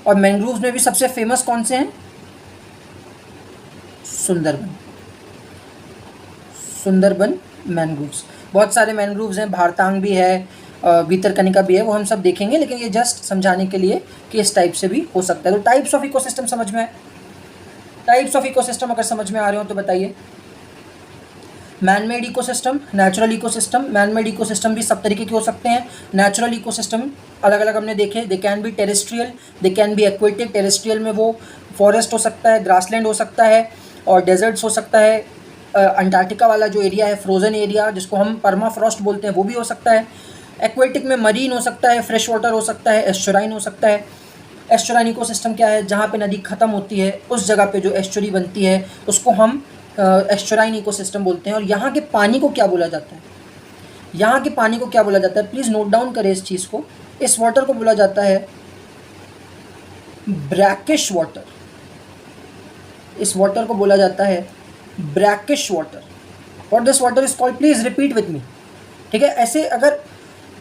और मैनग्रूव्स में भी सबसे फेमस कौन से हैं? सुंदरबन मैनग्रूव्स। बहुत सारे मैनग्रूव्स हैं, भारतांग भी है, भितरकनिका भी है, वो हम सब देखेंगे, लेकिन ये जस्ट समझाने के लिए कि इस टाइप से भी हो सकता है। तो टाइप्स ऑफ इकोसिस्टम समझ में आए? टाइप्स ऑफ इकोसिस्टम अगर समझ में आ रहे हो तो बताइए। Manmade ecosystem, natural ecosystem. Manmade ecosystem भी सब तरीके के हो सकते हैं। नेचुरल इकोसिस्टम अलग अलग हमने देखे, they can be terrestrial, they can be aquatic. Terrestrial में वो फॉरेस्ट हो सकता है, ग्रासलैंड हो सकता है और डेजर्ट्स हो सकता है। अंटार्कटिका वाला जो एरिया है, फ्रोजन एरिया जिसको हम परमाफ्रॉस्ट बोलते हैं, वो भी हो सकता है। एक्वेटिक में मरीन हो सकता है, फ्रेश वाटर हो सकता है, एस्चुराइन हो सकता है। एस्चुराइन इकोसिस्टम क्या है? जहाँ पे नदी ख़त्म होती है उस जगह पे जो एस्चुरी बनती है उसको हम एस्चुराइन इकोसिस्टम बोलते हैं। और यहाँ के पानी को क्या बोला जाता है? यहाँ के पानी को क्या बोला जाता है? प्लीज़ नोट डाउन करें इस चीज़ को। इस वाटर को बोला जाता है ब्रैकिश वाटर। इस वाटर को बोला जाता है brackish water. What this water is called? Please repeat with मी, ठीक है। ऐसे अगर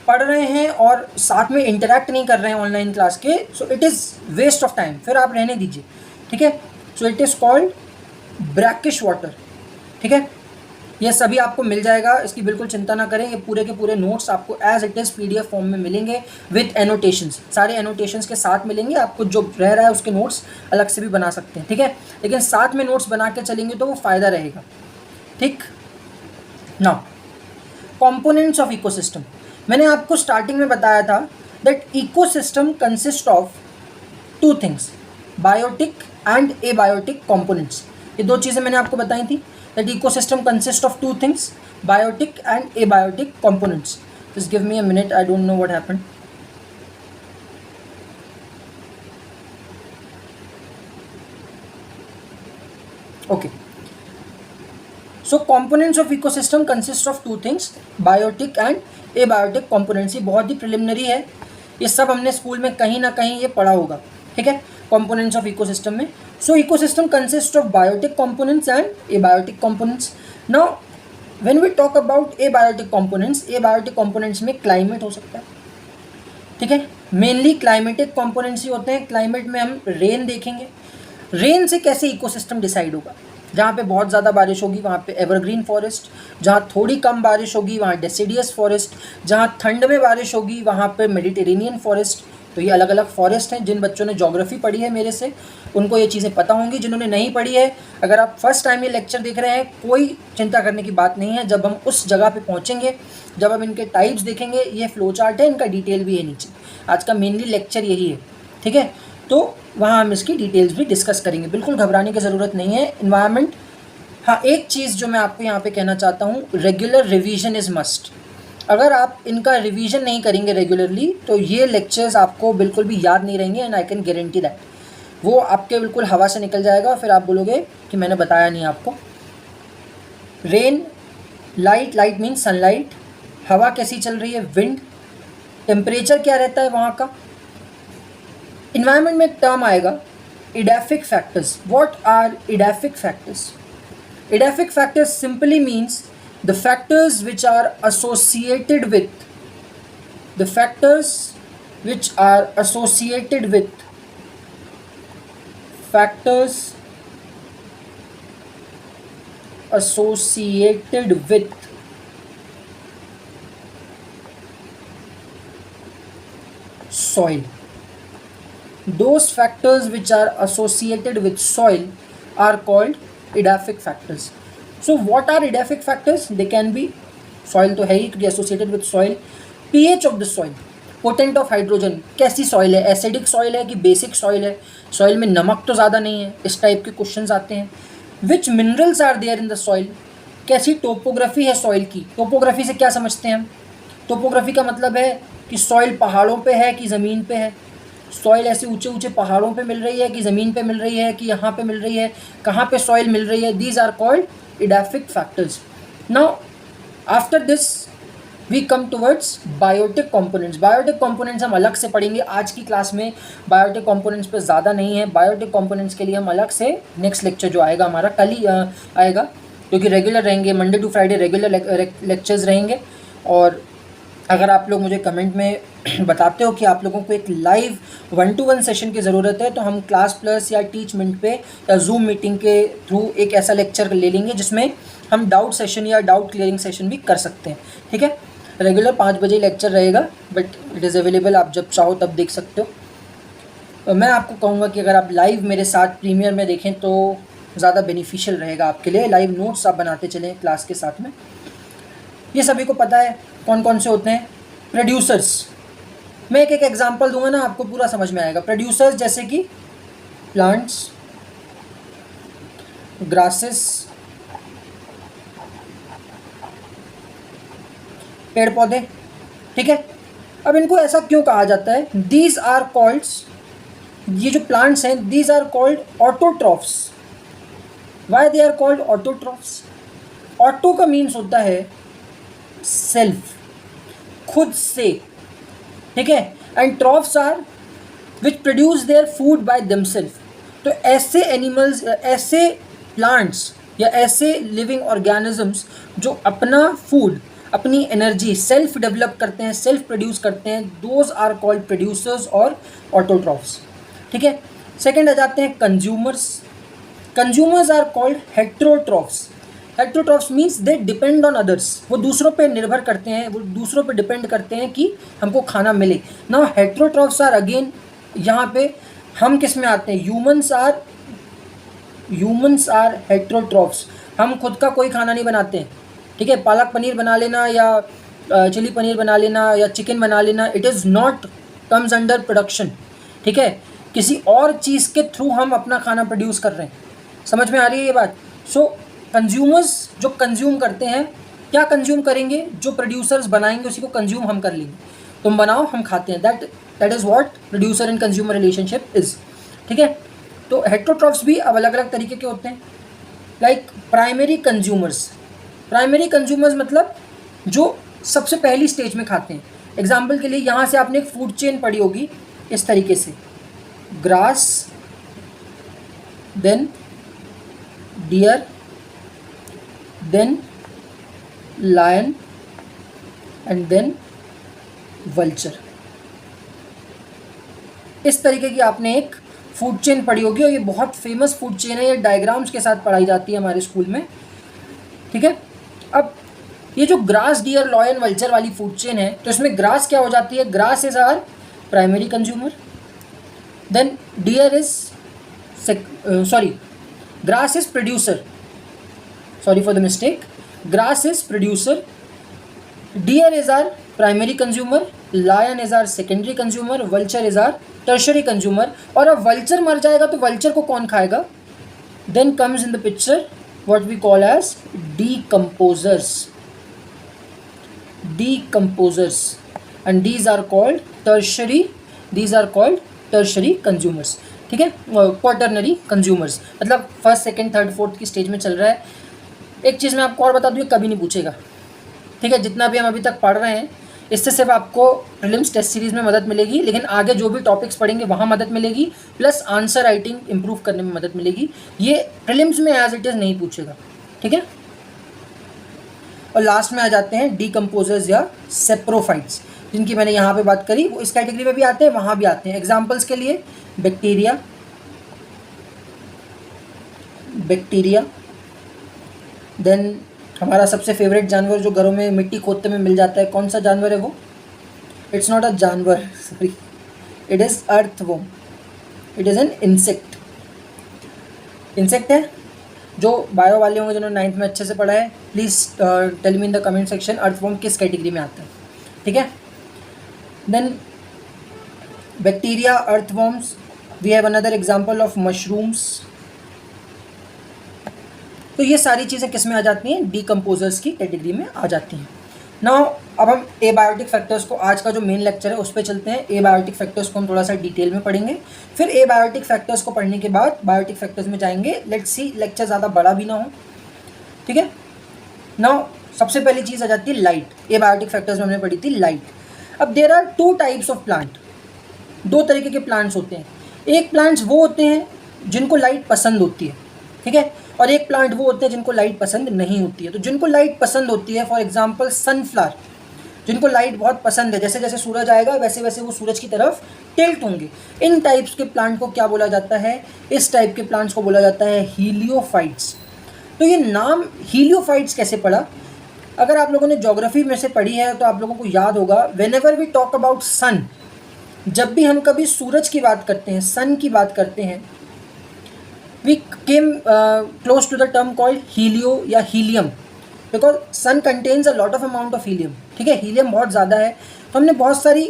पढ़ रहे हैं और साथ में इंटरेक्ट नहीं कर रहे हैं ऑनलाइन क्लास के, so it is waste of time, फिर आप रहने दीजिए, ठीक है। So it is called brackish water, ठीक है। ये सभी आपको मिल जाएगा, इसकी बिल्कुल चिंता ना करें। ये पूरे के पूरे नोट्स आपको as it is PDF form में मिलेंगे विथ एनोटेशंस। सारे एनोटेशंस के साथ मिलेंगे। आपको जो रह रहा है उसके नोट्स अलग से भी बना सकते हैं, ठीक है। लेकिन साथ में नोट्स बना के चलेंगे तो वो फ़ायदा रहेगा, ठीक। Now components of ecosystem. मैंने आपको स्टार्टिंग में बताया था that ecosystem consist of two things, biotic and abiotic components. ये दो चीज़ें मैंने आपको बताई थी, that ecosystem consist of two things, biotic and abiotic components. Just give me a minute, I don't know what happened. Okay, so components of ecosystem consist of two things, biotic and abiotic components. ये बहुत ही प्रिलिमिनरी है, ये सब हमने स्कूल में कहीं ना कहीं ये पढ़ा होगा, ठीक है। कंपोनेंट्स ऑफ इकोसिस्टम में, so ecosystem consist of biotic components and abiotic components. Now when we talk about abiotic components में क्लाइमेट हो सकता है, ठीक है। मेनली क्लाइमेटिक कंपोनेंट्स ही होते हैं। क्लाइमेट में हम रेन देखेंगे। रेन से कैसे इकोसिस्टम डिसाइड होगा? जहाँ पे बहुत ज़्यादा बारिश होगी वहाँ पे एवरग्रीन फॉरेस्ट, जहाँ थोड़ी कम बारिश होगी वहाँ डेसिडियस फॉरेस्ट, जहाँ ठंड में बारिश होगी वहाँ पे मेडिटेरेनियन फॉरेस्ट। तो ये अलग अलग फॉरेस्ट हैं। जिन बच्चों ने ज्योग्राफी पढ़ी है मेरे से उनको ये चीज़ें पता होंगी, जिन्होंने नहीं पढ़ी है, अगर आप फर्स्ट टाइम ये लेक्चर देख रहे हैं, कोई चिंता करने की बात नहीं है। जब हम उस जगह पे पहुँचेंगे, जब हम इनके टाइप्स देखेंगे, ये फ्लो चार्ट है, इनका डिटेल भी है नीचे। आज का मेनली लेक्चर यही है, ठीक है। तो वहाँ हम इसकी डिटेल्स भी डिस्कस करेंगे, बिल्कुल घबराने की ज़रूरत नहीं है। इन्वायरमेंट, हाँ एक चीज़ जो मैं आपको यहाँ पे कहना चाहता हूँ, रेगुलर रिवीजन इज़ मस्ट। अगर आप इनका रिवीजन नहीं करेंगे रेगुलरली तो ये लेक्चर्स आपको बिल्कुल भी याद नहीं रहेंगे, and I can guarantee that वो आपके बिल्कुल हवा से निकल जाएगा और फिर आप बोलोगे कि मैंने बताया नहीं आपको। रेन, लाइट मीन्स सनलाइट, हवा कैसी चल रही है, विंड, टेम्परेचर क्या रहता है वहाँ का। इन्वायरमेंट में एक टर्म आएगा edaphic factors. What are edaphic factors? Edaphic factors simply means the factors which are associated with the factors which are associated with factors associated with soil. Those factors which are associated with soil are called edaphic factors. So what are edaphic factors? They can be soil तो है ही क्योंकि associated with soil. pH of the soil, potent of hydrogen, कैसी सॉइल है, एसिडिक सॉइल है कि बेसिक सॉइल है, सॉइल में नमक तो ज़्यादा नहीं है, इस टाइप के क्वेश्चंस आते हैं. Which minerals are there in the soil, कैसी टोपोग्राफी है सॉइल की. टोपोग्राफी से क्या समझते हैं हम? टोपोग्राफी का मतलब है कि सॉइल पहाड़ों पे है कि ज़मीन पे है, सॉइल ऐसे ऊंचे ऊंचे पहाड़ों पे मिल रही है कि ज़मीन पे मिल रही है कि यहाँ पे मिल रही है, कहाँ पे सॉइल मिल रही है. These are called edaphic factors. Now after this we come towards biotic components. Biotic components हम अलग से पढ़ेंगे आज की क्लास में. बायोटिक कंपोनेंट्स पे ज़्यादा नहीं है. बायोटिक कंपोनेंट्स के लिए हम अलग से नेक्स्ट लेक्चर जो आएगा हमारा कल ही आएगा, क्योंकि रेगुलर रहेंगे, Monday to Friday regular lectures रहेंगे. और अगर आप लोग मुझे कमेंट में बताते हो कि आप लोगों को एक लाइव 1-to-1 सेशन की ज़रूरत है, तो हम क्लास प्लस या टीच मिनट पे या जूम मीटिंग के थ्रू एक ऐसा लेक्चर ले लेंगे जिसमें हम डाउट सेशन या डाउट क्लियरिंग सेशन भी कर सकते हैं. ठीक है, रेगुलर 5 बजे लेक्चर रहेगा, बट इट इज़ अवेलेबल, आप जब चाहो तब देख सकते हो. मैं आपको कहूँगा कि अगर आप लाइव मेरे साथ प्रीमियर में देखें तो ज़्यादा बेनिफिशियल रहेगा आपके लिए. लाइव नोट्स आप बनाते चलें क्लास के साथ में. ये सभी को पता है कौन कौन से होते हैं प्रोड्यूसर्स. मैं एक एक एग्जांपल दूंगा ना, आपको पूरा समझ में आएगा. प्रोड्यूसर्स जैसे कि प्लांट्स, ग्रासेस, पेड़ पौधे. ठीक है, अब इनको ऐसा क्यों कहा जाता है? दीज आर कॉल्ड, ये जो प्लांट्स हैं, these are called autotrophs. Why they are called autotrophs? Auto का मीन्स होता है सेल्फ, खुद से. ठीक है, and trophs are which produce their food by themselves. तो ऐसे एनिमल्स, ऐसे प्लांट्स या ऐसे लिविंग ऑर्गेनिजम्स जो अपना फूड, अपनी एनर्जी सेल्फ डेवलप करते हैं, सेल्फ प्रोड्यूस करते हैं, दोज आर कॉल्ड प्रोड्यूसर्स और ऑटोट्रॉफ्स. ठीक है, सेकेंड आ जाते हैं consumers. Consumers are called heterotrophs. Heterotrophs means they depend on others. वो दूसरों पे निर्भर करते हैं, वो दूसरों पे डिपेंड करते हैं कि हमको खाना मिले. नाउ हेट्रोट्रॉफ्स आर अगेन, यहाँ पे हम किस में आते हैं? Humans are heterotrophs. हम खुद का कोई खाना नहीं बनाते हैं. ठीक है, पालक पनीर बना लेना या चिली पनीर बना लेना या चिकन बना लेना, it is not comes under production. ठीक है, किसी और चीज़ के थ्रू हम अपना खाना प्रोड्यूस कर रहे हैं. समझ में आ रही है ये बात? सो कंज्यूमर्स जो कंज्यूम करते हैं, क्या कंज्यूम करेंगे? जो प्रोड्यूसर्स बनाएंगे उसी को कंज्यूम हम कर लेंगे. तुम बनाओ, हम खाते हैं. That is what producer and consumer relationship is. ठीक है, तो हेट्रोट्रॉफ्स भी अब अलग अलग तरीके के होते हैं. Like primary consumers. Primary consumers मतलब जो सबसे पहली स्टेज में खाते हैं. एग्जाम्पल के लिए यहाँ से आपने एक फूड चेन पढ़ी होगी इस तरीके से: grass, then deer, then lion and then vulture. इस तरीके की आपने एक फूड चेन पढ़ी होगी और ये बहुत फेमस फूड चेन है. ये डायग्राम्स के साथ पढ़ाई जाती है हमारे स्कूल में. ठीक है, अब ये जो ग्रास, डियर, लॉयन, वल्चर वाली फूड चेन है, तो इसमें ग्रास क्या हो जाती है? Grass is our primary consumer, then deer is grass is producer. Sorry for the mistake. Grass is producer, deer is our primary consumer, lion is our secondary consumer, vulture is our tertiary consumer. और अब vulture मर जाएगा तो vulture को कौन खाएगा? Then comes in the picture what we call as decomposers. Decomposers, and these are called tertiary consumers. ठीक है, क्वाटरनरी कंज्यूमर्स मतलब फर्स्ट, सेकेंड, थर्ड, फोर्थ की स्टेज में चल रहा है. एक चीज़ मैं आपको और बता दूँ, ये कभी नहीं पूछेगा. ठीक है, जितना भी हम अभी तक पढ़ रहे हैं इससे सिर्फ आपको प्रीलिम्स टेस्ट सीरीज़ में मदद मिलेगी, लेकिन आगे जो भी टॉपिक्स पढ़ेंगे वहाँ मदद मिलेगी, प्लस आंसर राइटिंग इंप्रूव करने में मदद मिलेगी. ये प्रीलिम्स में एज इट इज़ नहीं पूछेगा. ठीक है, और लास्ट में आ जाते हैं डीकम्पोजर्स या सेप्रोफाइट्स, जिनकी मैंने यहाँ पे बात करी, वो इस कैटेगरी में भी आते हैं, वहाँ भी आते हैं। एग्जाम्पल्स के लिए बैक्टीरिया, देन हमारा सबसे फेवरेट जानवर जो घरों में मिट्टी खोदते में मिल जाता है, कौन सा जानवर है वो? इट्स नॉट अ जानवर, sorry, it is earthworm, it is an insect. Insect है। जो बायो वाले होंगे जिन्होंने 9th में अच्छे से पढ़ा है, please tell me in the comment section earthworm किस कैटेगरी में आता है, ठीक है। Then bacteria, earthworms, we have another example of mushrooms. तो ये सारी चीज़ें किस में आ जाती हैं? डीकम्पोजर्स की कैटेगरी में आ जाती हैं। नाउ अब हम एबायोटिक फैक्टर्स को, आज का जो मेन लेक्चर है उस पर चलते हैं। एबायोटिक फैक्टर्स को हम थोड़ा सा डिटेल में पढ़ेंगे, फिर एबायोटिक फैक्टर्स को पढ़ने के बाद बायोटिक फैक्टर्स में जाएंगे। लेट्स सी, लेक्चर ज़्यादा बड़ा भी ना हो, ठीक है। नाउ सबसे पहली चीज़ आ जाती है लाइट। एबायोटिक फैक्टर्स में हमने पढ़ी थी लाइट। अब there are 2 types of plant, 2 तरीके के प्लांट्स होते हैं। एक प्लांट्स वो होते हैं जिनको लाइट पसंद होती है, ठीक है, और एक प्लांट वो होते हैं जिनको लाइट पसंद नहीं होती है। तो जिनको लाइट पसंद होती है, फॉर एग्जांपल सनफ्लावर, जिनको लाइट बहुत पसंद है, जैसे जैसे सूरज आएगा वैसे वैसे वो सूरज की तरफ टिल्ट होंगे। इन टाइप्स के प्लांट को क्या बोला जाता है? इस टाइप के प्लांट्स को बोला जाता है हीलियोफाइट्स। तो ये नाम हीलियोफाइट्स कैसे पड़ा? अगर आप लोगों ने ज्योग्राफी में से पढ़ी है तो आप लोगों को याद होगा, whenever we talk about sun, जब भी हम कभी सूरज की बात करते हैं, सन की बात करते हैं, we came close to the term called helio या helium, because sun contains a lot of amount of helium, ठीक है, हीलियम बहुत ज़्यादा है। तो हमने बहुत सारी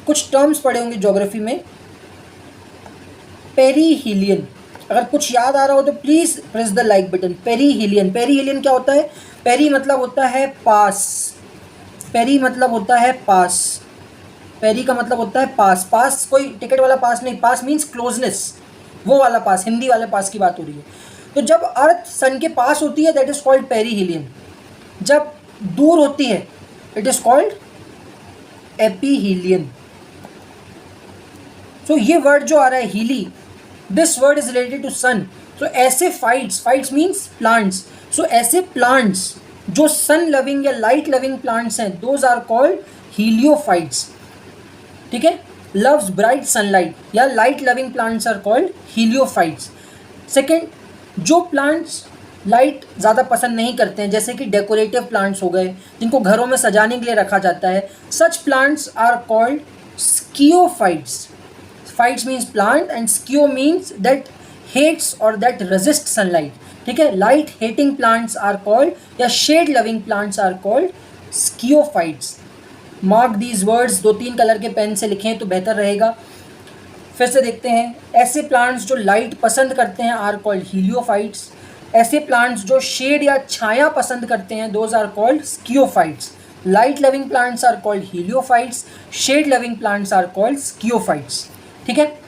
कुछ टर्म्स पढ़े होंगे ज्योग्राफी में। पेरीहीलियन, अगर कुछ याद आ रहा हो तो please press the like button. Perihelion, perihelion क्या होता है? पेरी मतलब होता है पास, पेरी मतलब होता है पास, पेरी का मतलब होता है पास। पास कोई टिकट वाला पास नहीं, पास मीन्स क्लोजनेस, वो वाला पास, हिंदी वाले पास की बात हो रही है। तो जब अर्थ सन के पास होती है दैट इज कॉल्ड पेरीहीलियन, जब दूर होती है it is called aphelion. So ये वर्ड जो आ रहा है heli, this word is related to sun. So ऐसे phytes, phytes means plants, so ऐसे प्लांट्स जो सन लविंग या लाइट लविंग प्लांट्स हैं, दोज आर कॉल्ड हीलियोफाइट्स, ठीक है। loves bright sunlight या light loving plants are called heliophytes. Second, जो plants लाइट ज़्यादा पसंद नहीं करते हैं, जैसे कि डेकोरेटिव प्लांट्स हो गए, जिनको घरों में सजाने के लिए रखा जाता है, such plants are called sciophytes. Phytes means plant and scio means that hates और दैट रेजिस्ट सनलाइट, ठीक है। Light hating plants are called या shade loving plants are called sciophytes. Mark these words, 2-3 colour के पेन से लिखें तो बेहतर रहेगा। फिर से देखते हैं, ऐसे प्लांट्स जो लाइट पसंद करते हैं आर कॉल्ड हीलियोफाइट्स। ऐसे प्लांट्स जो शेड या छाया पसंद करते हैं, those are called sciophytes. Light loving plants are called heliophytes, shade loving plants are called sciophytes, ठीक है।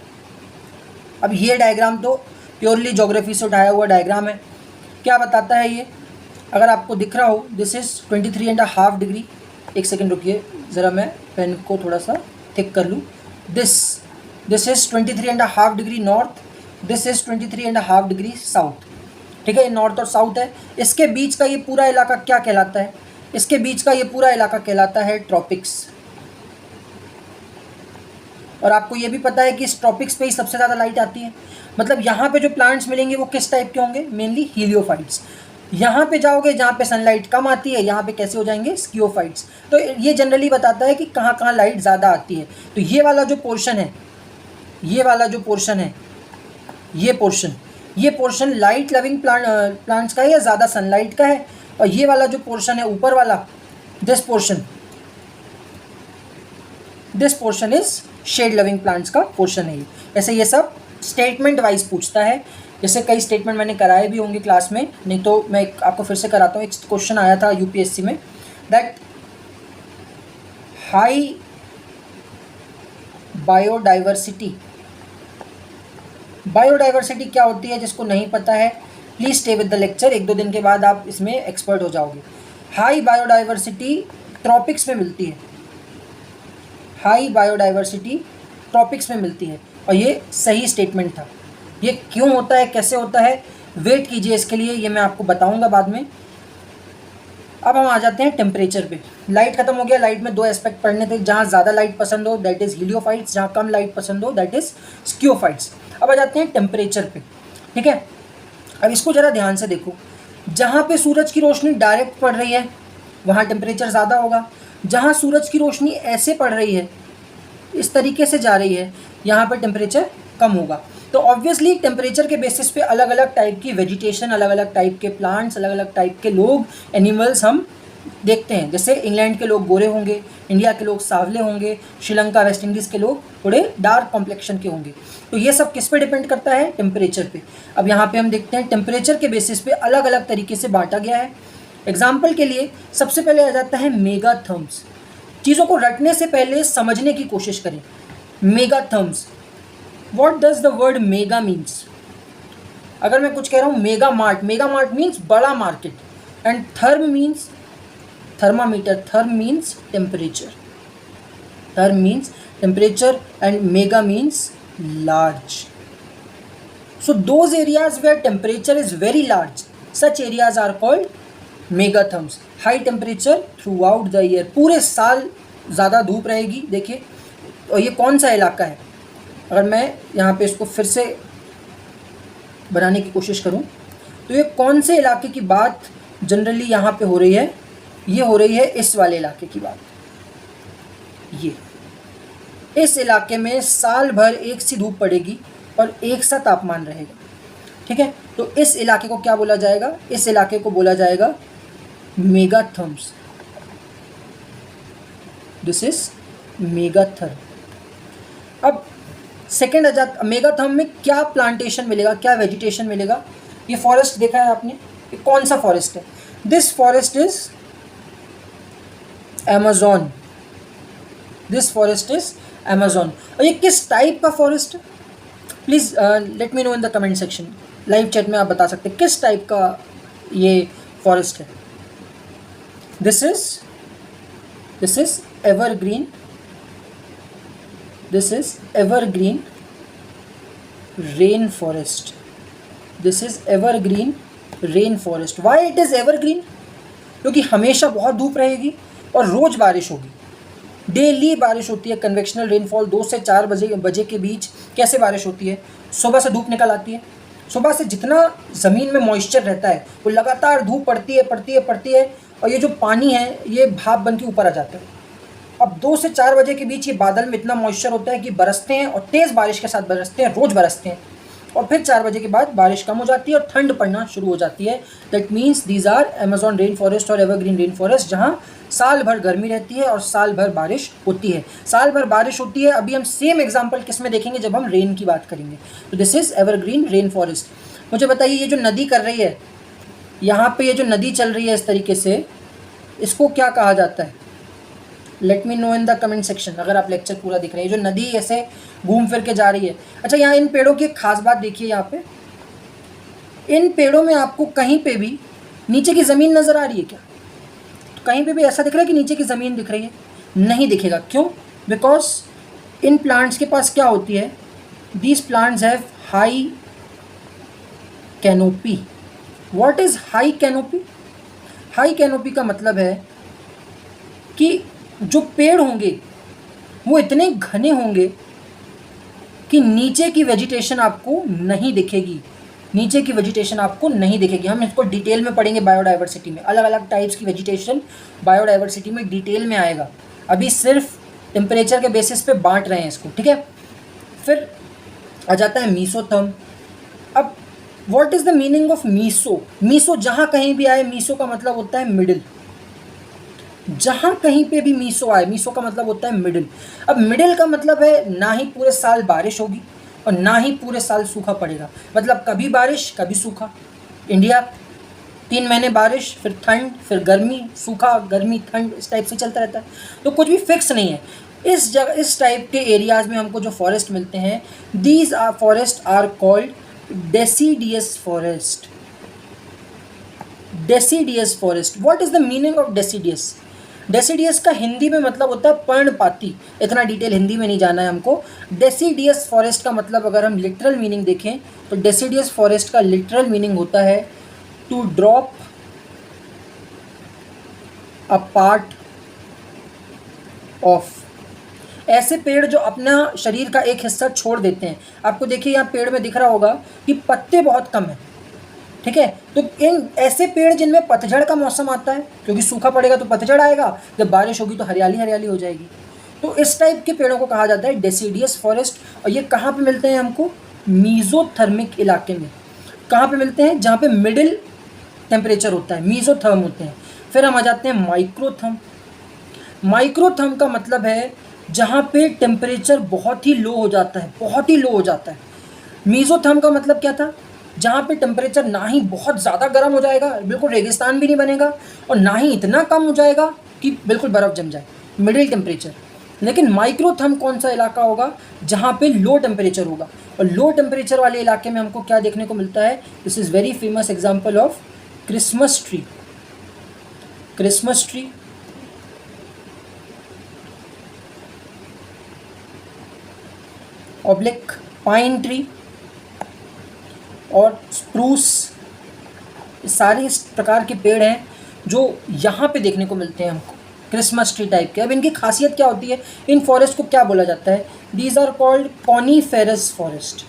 अब ये डायग्राम तो प्योरली ज्योग्राफी से उठाया हुआ डायग्राम है। क्या बताता है ये? अगर आपको दिख रहा हो, दिस इज़ 23.5 डिग्री। एक सेकेंड रुकिए, ज़रा मैं पेन को थोड़ा सा थिक कर लूँ। This is 23.5 degree north, this is 23.5 degree south, ठीक है। ये नॉर्थ और साउथ है। इसके बीच का ये पूरा इलाका क्या कहलाता है? इसके बीच का ये पूरा इलाका कहलाता है ट्रॉपिक्स। और आपको ये भी पता है कि इस ट्रॉपिक्स पे ही सबसे ज़्यादा लाइट आती है। मतलब यहाँ पे जो प्लांट्स मिलेंगे वो किस टाइप के होंगे? मेनली हीलियोफाइट्स। यहाँ पे जाओगे जहाँ पे सनलाइट कम आती है, यहाँ पे कैसे हो जाएंगे? स्कियोफाइट्स। तो ये जनरली बताता है कि कहाँ कहाँ लाइट ज़्यादा आती है। तो ये वाला जो पोर्शन है, ये वाला जो पोर्शन है, ये पोर्शन लाइट लविंग प्लांट्स का है या ज़्यादा सनलाइट का है। और ये वाला जो पोर्शन है ऊपर वाला, this portion is shade loving plants का पोर्शन है। ऐसे ये सब स्टेटमेंट वाइज पूछता है। जैसे कई स्टेटमेंट मैंने कराए भी होंगे क्लास में, नहीं तो मैं आपको फिर से कराता हूँ। एक क्वेश्चन आया था यूपीएससी में, दैट हाई बायोडाइवर्सिटी क्या होती है? जिसको नहीं पता है please stay with the lecture, 1-2 दिन के बाद आप इसमें एक्सपर्ट हो जाओगे। हाई बायोडाइवर्सिटी ट्रॉपिक्स में मिलती है, हाई बायोडाइवर्सिटी ट्रॉपिक्स में मिलती है। और ये सही स्टेटमेंट था। ये क्यों होता है, कैसे होता है, वेट कीजिए इसके लिए, ये मैं आपको बताऊंगा बाद में। अब हम आ जाते हैं टेम्परेचर पे। लाइट खत्म हो गया, लाइट में दो एस्पेक्ट पढ़ने थे, जहाँ ज़्यादा लाइट पसंद हो दैट इज़ हीलियोफाइट्स, जहाँ कम लाइट पसंद हो दैट इज़ स्कियोफाइट्स। अब आ जाते हैं टेम्परेचर पे, ठीक है। अब इसको ज़रा ध्यान से देखो, जहाँ पे सूरज की रोशनी डायरेक्ट पड़ रही है वहाँ टेम्परेचर ज़्यादा होगा, जहाँ सूरज की रोशनी ऐसे पड़ रही है, इस तरीके से जा रही है, यहाँ पर टेम्परेचर कम होगा। तो ऑब्वियसली टेम्परेचर के बेसिस पे अलग अलग टाइप की वेजिटेशन, अलग अलग टाइप के प्लांट्स, अलग अलग टाइप के लोग, एनिमल्स हम देखते हैं। जैसे इंग्लैंड के लोग गोरे होंगे, इंडिया के लोग सांवले होंगे, श्रीलंका वेस्ट इंडीज़ के लोग थोड़े डार्क कॉम्प्लेक्शन के होंगे। तो ये सब किस पे डिपेंड करता है? टेम्परेचर पे। अब यहाँ पे हम देखते हैं टेम्परेचर के बेसिस पे अलग अलग तरीके से बांटा गया है। एग्जाम्पल के लिए सबसे पहले आ जाता है मेगाथर्म्स। चीज़ों को रटने से पहले समझने की कोशिश करें। Megatherms, what does the word mega means? अगर मैं कुछ कह रहा हूँ मेगा मार्ट मीन्स बड़ा market, and therm means thermometer, therm means temperature, and mega means large. So those areas where temperature is very large, such areas are called megatherms. High temperature throughout the year, पूरे साल ज़्यादा धूप रहेगी। देखिए, और ये कौन सा इलाका है? अगर मैं यहाँ पे इसको फिर से बनाने की कोशिश करूँ तो ये कौन से इलाके की बात जनरली यहाँ पे हो रही है? ये हो रही है इस वाले इलाके की बात। ये इस इलाके में साल भर एक सी धूप पड़ेगी और एक सा तापमान रहेगा, ठीक है। तो इस इलाके को क्या बोला जाएगा? इस इलाके को बोला जाएगा मेगाथर्म्स। This is मेगाथर्म। अब सेकेंड आ जाता, मेगाथर्म में क्या प्लांटेशन मिलेगा, क्या वेजिटेशन मिलेगा? ये फॉरेस्ट देखा है आपने, ये कौन सा फॉरेस्ट है? This forest is Amazon. This forest is Amazon. और ये किस टाइप का फॉरेस्ट है? Please let me know in the comment section. Live chat में आप बता सकते हैं किस टाइप का ये फॉरेस्ट है। This is evergreen. This is evergreen rain forest. This is evergreen rain forest. Why it is evergreen? क्योंकि हमेशा बहुत धूप रहेगी और रोज़ बारिश होगी, डेली बारिश होती है। कन्वेक्शनल रेनफॉल 2 से 4 बजे के बीच कैसे बारिश होती है? सुबह से धूप निकल आती है, सुबह से जितना ज़मीन में मॉइस्चर रहता है वो लगातार धूप पड़ती है और ये जो पानी है ये भाप बन के ऊपर आ जाता है। अब 2 से 4 बजे के बीच ये बादल में इतना मॉइस्चर होता है कि बरसते हैं और तेज़ बारिश के साथ बरसते हैं, रोज़ बरसते हैं। और फिर 4 बजे के बाद बारिश कम हो जाती है और ठंड पड़ना शुरू हो जाती है। That means these are Amazon rain forest और एवरग्रीन रेन फॉरेस्ट, जहाँ साल भर गर्मी रहती है और साल भर बारिश होती है। साल भर बारिश होती है। अभी हम सेम एग्जांपल किस में देखेंगे? जब हम रेन की बात करेंगे। तो this is evergreen rain forest. मुझे बताइए, ये जो नदी कर रही है यहाँ पे, ये जो नदी चल रही है इस तरीके से, इसको क्या कहा जाता है? Let me know in the comment section अगर आप लेक्चर पूरा दिख रहे हैं। जो नदी ऐसे घूम फिर के जा रही है। अच्छा, यहाँ इन पेड़ों की एक खास बात देखिए। यहाँ पे इन पेड़ों में आपको कहीं पे भी नीचे की ज़मीन नज़र आ रही है क्या? तो कहीं पे भी ऐसा दिख रहा है कि नीचे की ज़मीन दिख रही है? नहीं दिखेगा। क्यों? बिकॉज इन प्लांट्स के पास क्या होती है? These plants have high canopy. What is high canopy? High canopy का मतलब है कि जो पेड़ होंगे वो इतने घने होंगे कि नीचे की वेजिटेशन आपको नहीं दिखेगी। नीचे की वेजिटेशन आपको नहीं दिखेगी। हम इसको डिटेल में पढ़ेंगे बायोडाइवर्सिटी में। अलग अलग टाइप्स की वेजिटेशन बायोडाइवर्सिटी में डिटेल में आएगा। अभी सिर्फ टेम्परेचर के बेसिस पे बांट रहे हैं इसको, ठीक है। फिर आ जाता है मीसोथर्म। अब what is the meaning of meso? Meso जहाँ कहीं भी आए, मीसो का मतलब होता है मिडिल। जहाँ कहीं पे भी मीसो आए, मीसो का मतलब होता है मिडिल। अब मिडिल का मतलब है ना ही पूरे साल बारिश होगी और ना ही पूरे साल सूखा पड़ेगा। मतलब कभी बारिश कभी सूखा। इंडिया 3 महीने बारिश, फिर ठंड, फिर गर्मी, सूखा, गर्मी, ठंड, इस टाइप से चलता रहता है। तो कुछ भी फिक्स नहीं है। इस जगह, इस टाइप के एरियाज़ में हमको जो फॉरेस्ट मिलते हैं, these are forest are called deciduous forest. Deciduous forest. What is the meaning of deciduous? Deciduous का हिंदी में मतलब होता है पर्णपाती। इतना डिटेल हिंदी में नहीं जाना है हमको। डेसीडियस फॉरेस्ट का मतलब अगर हम लिटरल मीनिंग देखें तो डेसीडियस फॉरेस्ट का लिटरल मीनिंग होता है to drop a part of. ऐसे पेड़ जो अपना शरीर का एक हिस्सा छोड़ देते हैं। आपको देखिए यहाँ पेड़ में दिख रहा होगा कि पत्ते बहुत कम हैं, ठीक है। तो इन ऐसे पेड़ जिनमें पतझड़ का मौसम आता है, क्योंकि सूखा पड़ेगा तो पतझड़ आएगा, जब बारिश होगी तो हरियाली हरियाली हो जाएगी। तो इस टाइप के पेड़ों को कहा जाता है डेसिडियस फॉरेस्ट। और ये कहाँ पे मिलते हैं हमको? मीज़ोथर्मिक इलाके में। कहाँ पे मिलते हैं? जहाँ पे मिडिल टेम्परेचर होता है, मीज़ोथर्म होते हैं। फिर हम आ जाते हैं माइक्रोथर्म। माइक्रोथर्म का मतलब है जहाँ पे टेम्परेचर बहुत ही लो हो जाता है, बहुत ही लो हो जाता है। मीज़ोथर्म का मतलब क्या था? जहाँ पे टेम्परेचर ना ही बहुत ज़्यादा गर्म हो जाएगा, बिल्कुल रेगिस्तान भी नहीं बनेगा, और ना ही इतना कम हो जाएगा कि बिल्कुल बर्फ़ जम जाए, मिडिल टेम्परेचर। लेकिन माइक्रोथर्म कौन सा इलाका होगा? जहाँ पे लो टेम्परेचर होगा। और लो टेम्परेचर वाले इलाके में हमको क्या देखने को मिलता है? This is very famous example of Christmas tree. Christmas tree, oblique pine tree और स्प्रूस, सारे इस प्रकार के पेड़ हैं जो यहाँ पे देखने को मिलते हैं हमको, क्रिसमस ट्री टाइप के। अब इनकी खासियत क्या होती है? इन फॉरेस्ट को क्या बोला जाता है? These are called coniferous forest.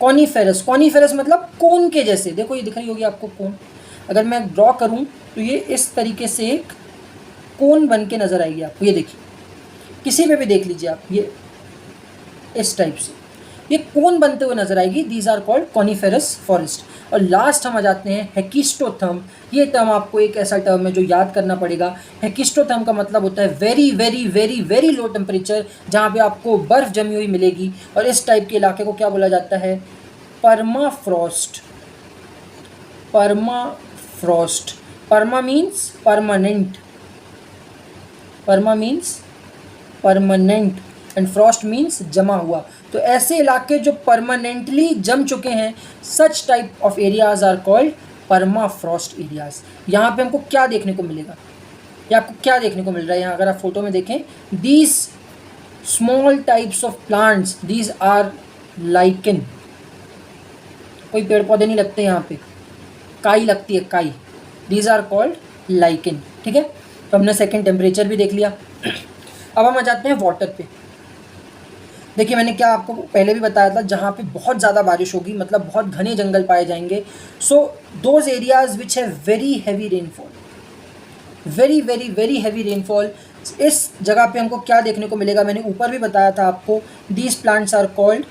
Coniferous, coniferous मतलब कोन के जैसे। देखो ये दिख रही होगी आपको कोन। अगर मैं ड्रॉ करूँ तो ये इस तरीके से एक कोन बन के नज़र आएगी आपको। ये देखिए, किसी पे भी देख लीजिए आप, ये इस टाइप से ये कोन बनते हुए नजर आएगी। These are called coniferous forest. और लास्ट हम आ जाते हैं हेकिस्टोथर्म। ये टर्म आपको एक ऐसा टर्म है जो याद करना पड़ेगा। हेकिस्टोथर्म का मतलब होता है very very very very low temperature, जहाँ पे आपको बर्फ़ जमी हुई मिलेगी। और इस टाइप के इलाके को क्या बोला जाता है? Permafrost. Permafrost, perma means permanent, perma means permanent and frost means जमा हुआ। तो ऐसे इलाके जो परमानेंटली जम चुके हैं, such type of areas are called permafrost areas. यहाँ पे हमको क्या देखने को मिलेगा? या आपको क्या देखने को मिल रहा है यहाँ? अगर आप फोटो में देखें, these small types of plants, these are lichen. कोई पेड़ पौधे नहीं लगते यहाँ पे, काई लगती है, काई। दीज आर कॉल्ड लाइकेन, ठीक है। तो हमने सेकेंड टेम्परेचर भी देख लिया। अब हम आ जाते हैं वाटर पे। देखिए मैंने क्या आपको पहले भी बताया था, जहाँ पे बहुत ज़्यादा बारिश होगी, मतलब बहुत घने जंगल पाए जाएंगे। So those areas which have very heavy rainfall, very very very heavy rainfall, इस जगह पे हमको क्या देखने को मिलेगा? मैंने ऊपर भी बताया था आपको, these plants are called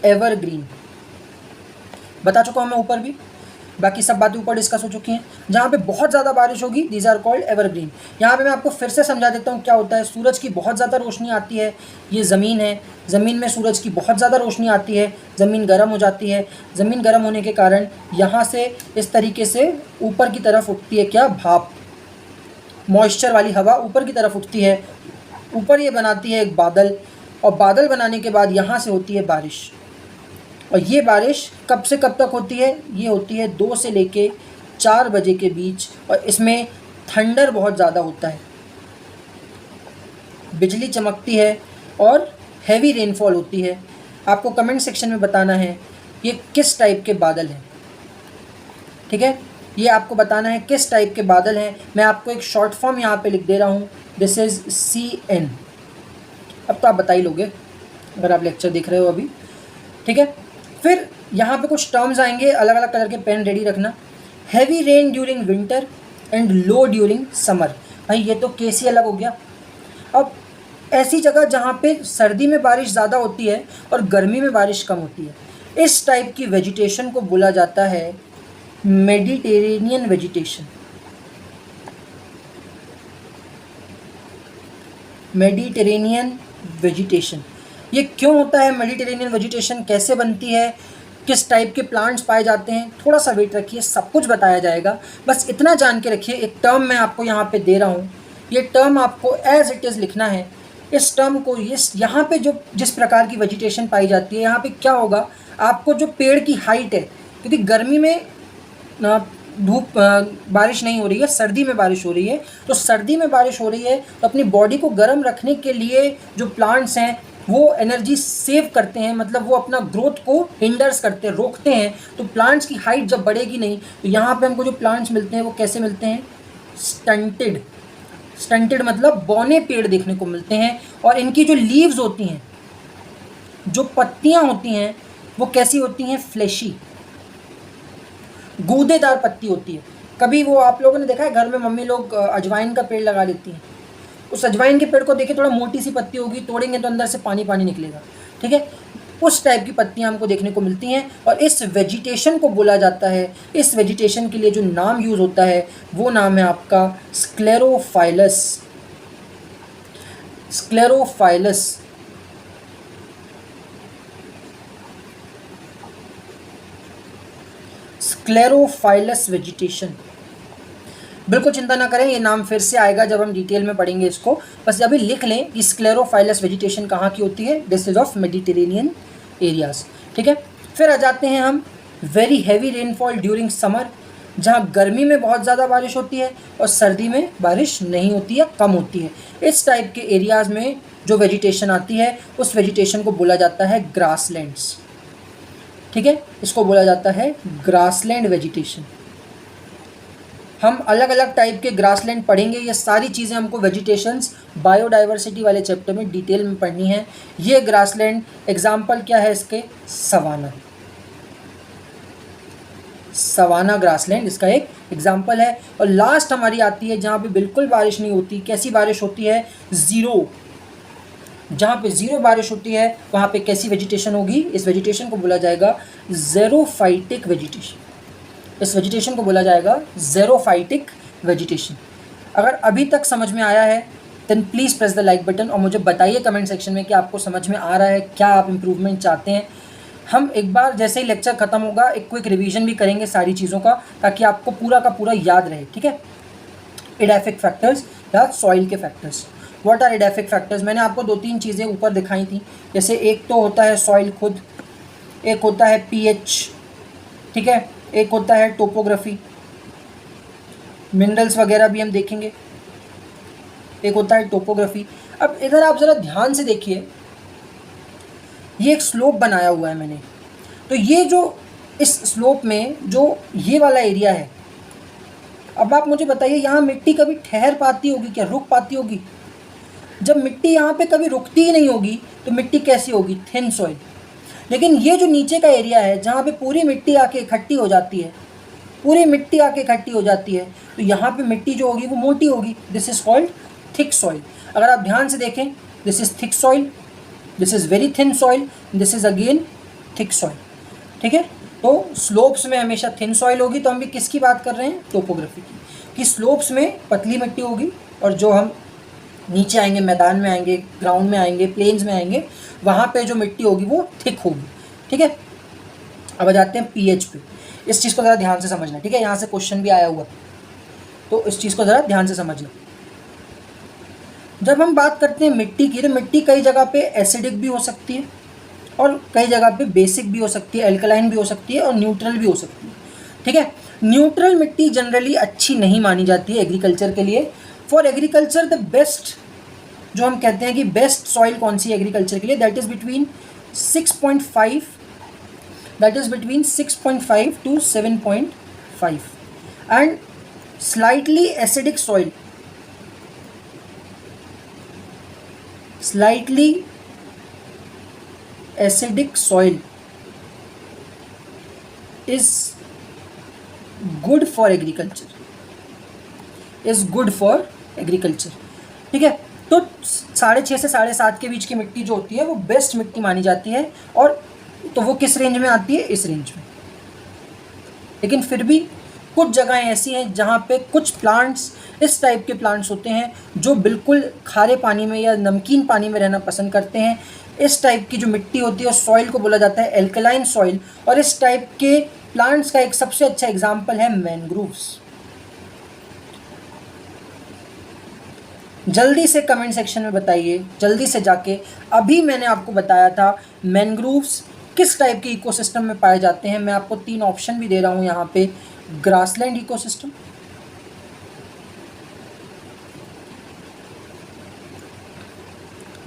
evergreen. बता चुका हूँ मैं ऊपर भी, बाकी सब बातें ऊपर डिस्कस हो चुकी हैं। जहाँ पे बहुत ज़्यादा बारिश होगी, दीज आर कॉल्ड एवरग्रीन। यहाँ पे मैं आपको फिर से समझा देता हूँ क्या होता है। सूरज की बहुत ज़्यादा रोशनी आती है, ये ज़मीन है, ज़मीन में सूरज की बहुत ज़्यादा रोशनी आती है, ज़मीन गर्म हो जाती है। ज़मीन गर्म होने के कारण यहाँ से इस तरीके से ऊपर की तरफ उठती है क्या? भाप, मॉइस्चर वाली हवा ऊपर की तरफ उठती है। ऊपर ये बनाती है एक बादल, और बादल बनाने के बाद यहाँ से होती है बारिश। और ये बारिश कब से कब तक होती है? ये होती है 2 से लेके 4 बजे के बीच। और इसमें थंडर बहुत ज़्यादा होता है, बिजली चमकती है और हैवी रेनफॉल होती है। आपको कमेंट सेक्शन में बताना है ये किस टाइप के बादल हैं, ठीक है। ये आपको बताना है किस टाइप के बादल हैं। मैं आपको एक शॉर्ट फॉर्म यहाँ पे लिख दे रहा हूँ, दिस इज़ CN। अब तो आप बता ही लोगे अगर आप लेक्चर देख रहे हो अभी, ठीक है। फिर यहाँ पे कुछ टर्म्स आएंगे, अलग अलग कलर के पेन रेडी रखना। Heavy rain during winter and low during summer. भाई ये तो केस ही अलग हो गया। अब ऐसी जगह जहाँ पे सर्दी में बारिश ज़्यादा होती है और गर्मी में बारिश कम होती है, इस टाइप की वेजिटेशन को बोला जाता है मेडिटेरेनियन वेजिटेशन। मेडिटेरेनियन वेजिटेशन, ये क्यों होता है? मेडिटेरेनियन वेजिटेशन कैसे बनती है? किस टाइप के प्लांट्स पाए जाते हैं? थोड़ा सा वेट रखिए, सब कुछ बताया जाएगा। बस इतना जान के रखिए, एक टर्म मैं आपको यहाँ पे दे रहा हूँ, ये टर्म आपको एज इट इज़ लिखना है। इस टर्म को यहाँ पे जो जिस प्रकार की वेजिटेशन पाई जाती है, यहाँ पे क्या होगा, आपको जो पेड़ की हाइट है, क्योंकि गर्मी में धूप बारिश नहीं हो रही है, सर्दी में बारिश हो रही है। तो सर्दी में बारिश हो रही है तो अपनी बॉडी को गर्म रखने के लिए जो प्लांट्स हैं वो एनर्जी सेव करते हैं, मतलब वो अपना ग्रोथ को हिंडर्स करते हैं, रोकते हैं। तो प्लांट्स की हाइट जब बढ़ेगी नहीं, तो यहाँ पे हमको जो प्लांट्स मिलते हैं वो कैसे मिलते हैं? स्टंटेड। स्टंटेड मतलब बौने पेड़ देखने को मिलते हैं। और इनकी जो लीव्स होती हैं, जो पत्तियाँ होती हैं, वो कैसी होती हैं? फ्लैशी, गूदेदार पत्ती होती है। कभी वो आप लोगों ने देखा है घर में मम्मी लोग अजवाइन का पेड़ लगा लेती हैं, उस अजवाइन के पेड़ को देखिए, थोड़ा मोटी सी पत्ती होगी, तोड़ेंगे तो अंदर से पानी पानी निकलेगा, ठीक है। उस टाइप की पत्तियां हमको देखने को मिलती हैं। और इस वेजिटेशन को बोला जाता है, इस वेजिटेशन के लिए जो नाम यूज़ होता है वो नाम है आपका स्क्लेरोफाइलस। स्क्लेरोफाइलस। स्क्लेरोफाइलस वेजिटेशन। बिल्कुल चिंता ना करें, ये नाम फिर से आएगा जब हम डिटेल में पढ़ेंगे इसको। बस अभी लिख लें कि स्क्लेरोफाइलस वेजिटेशन कहाँ की होती है? This is of Mediterranean areas, ठीक है। फिर आ जाते हैं हम very heavy rainfall during summer, जहाँ गर्मी में बहुत ज़्यादा बारिश होती है और सर्दी में बारिश नहीं होती है, कम होती है। इस टाइप के एरियाज़ में जो वेजिटेशन आती है उस वेजिटेशन को बोला जाता है ग्रासलैंड्स, ठीक है। इसको बोला जाता है ग्रासलैंड वेजिटेशन। हम अलग अलग टाइप के ग्रासलैंड पढ़ेंगे, ये सारी चीज़ें हमको वेजिटेशंस बायोडाइवर्सिटी वाले चैप्टर में डिटेल में पढ़नी है। ये ग्रासलैंड एग्जाम्पल क्या है इसके? सवाना। सवाना ग्रासलैंड इसका एक एग्जाम्पल है। और लास्ट हमारी आती है जहाँ पे बिल्कुल बारिश नहीं होती। कैसी बारिश होती है? ज़ीरो। जहाँ पे ज़ीरो बारिश होती है वहाँ पे कैसी वेजिटेशन होगी? इस वेजिटेशन को बोला जाएगा ज़ेरोफाइटिक वेजिटेशन। इस वेजिटेशन को बोला जाएगा ज़ेरोफाइटिक वेजिटेशन। अगर अभी तक समझ में आया है then please press the like button और मुझे बताइए कमेंट सेक्शन में कि आपको समझ में आ रहा है, क्या आप इम्प्रूवमेंट चाहते हैं। हम एक बार जैसे ही लेक्चर ख़त्म होगा एक क्विक रिवीजन भी करेंगे सारी चीज़ों का, ताकि आपको पूरा का पूरा याद रहे, ठीक है। एडाफिक फैक्टर्स या सॉइल के factors. What are edaphic factors? मैंने आपको 2-3 चीज़ें ऊपर दिखाई थी। जैसे एक तो होता है सॉइल खुद, एक होता है पीएच, ठीक है, एक होता है टोपोग्राफी, मिनरल्स वगैरह भी हम देखेंगे, एक होता है टोपोग्राफी। अब इधर आप ज़रा ध्यान से देखिए, ये एक स्लोप बनाया हुआ है मैंने। तो ये जो इस स्लोप में जो ये वाला एरिया है, अब आप मुझे बताइए यहाँ मिट्टी कभी ठहर पाती होगी क्या? रुक पाती होगी? जब मिट्टी यहाँ पे कभी रुकती ही नहीं होगी तो मिट्टी कैसी होगी? Thin soil. लेकिन ये जो नीचे का एरिया है जहाँ पे पूरी मिट्टी आके इकट्ठी हो जाती है, पूरी मिट्टी आके इकट्ठी हो जाती है, तो यहाँ पे मिट्टी जो होगी वो मोटी होगी। This is called thick soil. अगर आप ध्यान से देखें, this is thick soil, this is very thin soil, this is again thick soil, ठीक है। तो स्लोप्स में हमेशा थिन सॉइल होगी। तो हम भी किसकी बात कर रहे हैं? टोपोग्राफी की, कि स्लोप्स में पतली मिट्टी होगी और जो हम नीचे आएंगे, मैदान में आएंगे, ग्राउंड में आएंगे, प्लेन्स में आएंगे, वहाँ पे जो मिट्टी होगी वो थिक होगी, ठीक है। अब आ जाते हैं पीएच पे। इस चीज़ को ज़रा ध्यान से समझना, ठीक है, यहाँ से क्वेश्चन भी आया हुआ, तो इस चीज़ को ज़रा ध्यान से समझना। जब हम बात करते हैं मिट्टी की, तो मिट्टी कई जगह पे एसिडिक भी हो सकती है और कई जगह पे बेसिक भी हो सकती है, एल्कलाइन भी हो सकती है और न्यूट्रल भी हो सकती है, ठीक है। न्यूट्रल मिट्टी जनरली अच्छी नहीं मानी जाती है एग्रीकल्चर के लिए। फॉर एग्रीकल्चर द बेस्ट, जो हम कहते हैं कि बेस्ट सॉइल कौन सी है एग्रीकल्चर के लिए, that is between 6.5 to 7.5 and slightly acidic soil, slightly acidic soil is good for agriculture, is good for agriculture, ठीक है। तो 6.5 से 7.5 के बीच की मिट्टी जो होती है वो बेस्ट मिट्टी मानी जाती है। और तो वो किस रेंज में आती है? इस रेंज में। लेकिन फिर भी कुछ जगहें ऐसी हैं जहाँ पे कुछ प्लांट्स, इस टाइप के प्लांट्स होते हैं जो बिल्कुल खारे पानी में या नमकीन पानी में रहना पसंद करते हैं। इस टाइप की जो मिट्टी होती है उस सॉइल को बोला जाता है एल्कलाइन सॉइल। और इस टाइप के प्लांट्स का एक सबसे अच्छा एग्जाम्पल है मैनग्रोव्स। जल्दी से कमेंट सेक्शन में बताइए, जल्दी से जाके। अभी मैंने आपको बताया था मैनग्रोव्स किस टाइप के इकोसिस्टम में पाए जाते हैं। मैं आपको 3 ऑप्शन भी दे रहा हूँ यहाँ पे। ग्रासलैंड इकोसिस्टम,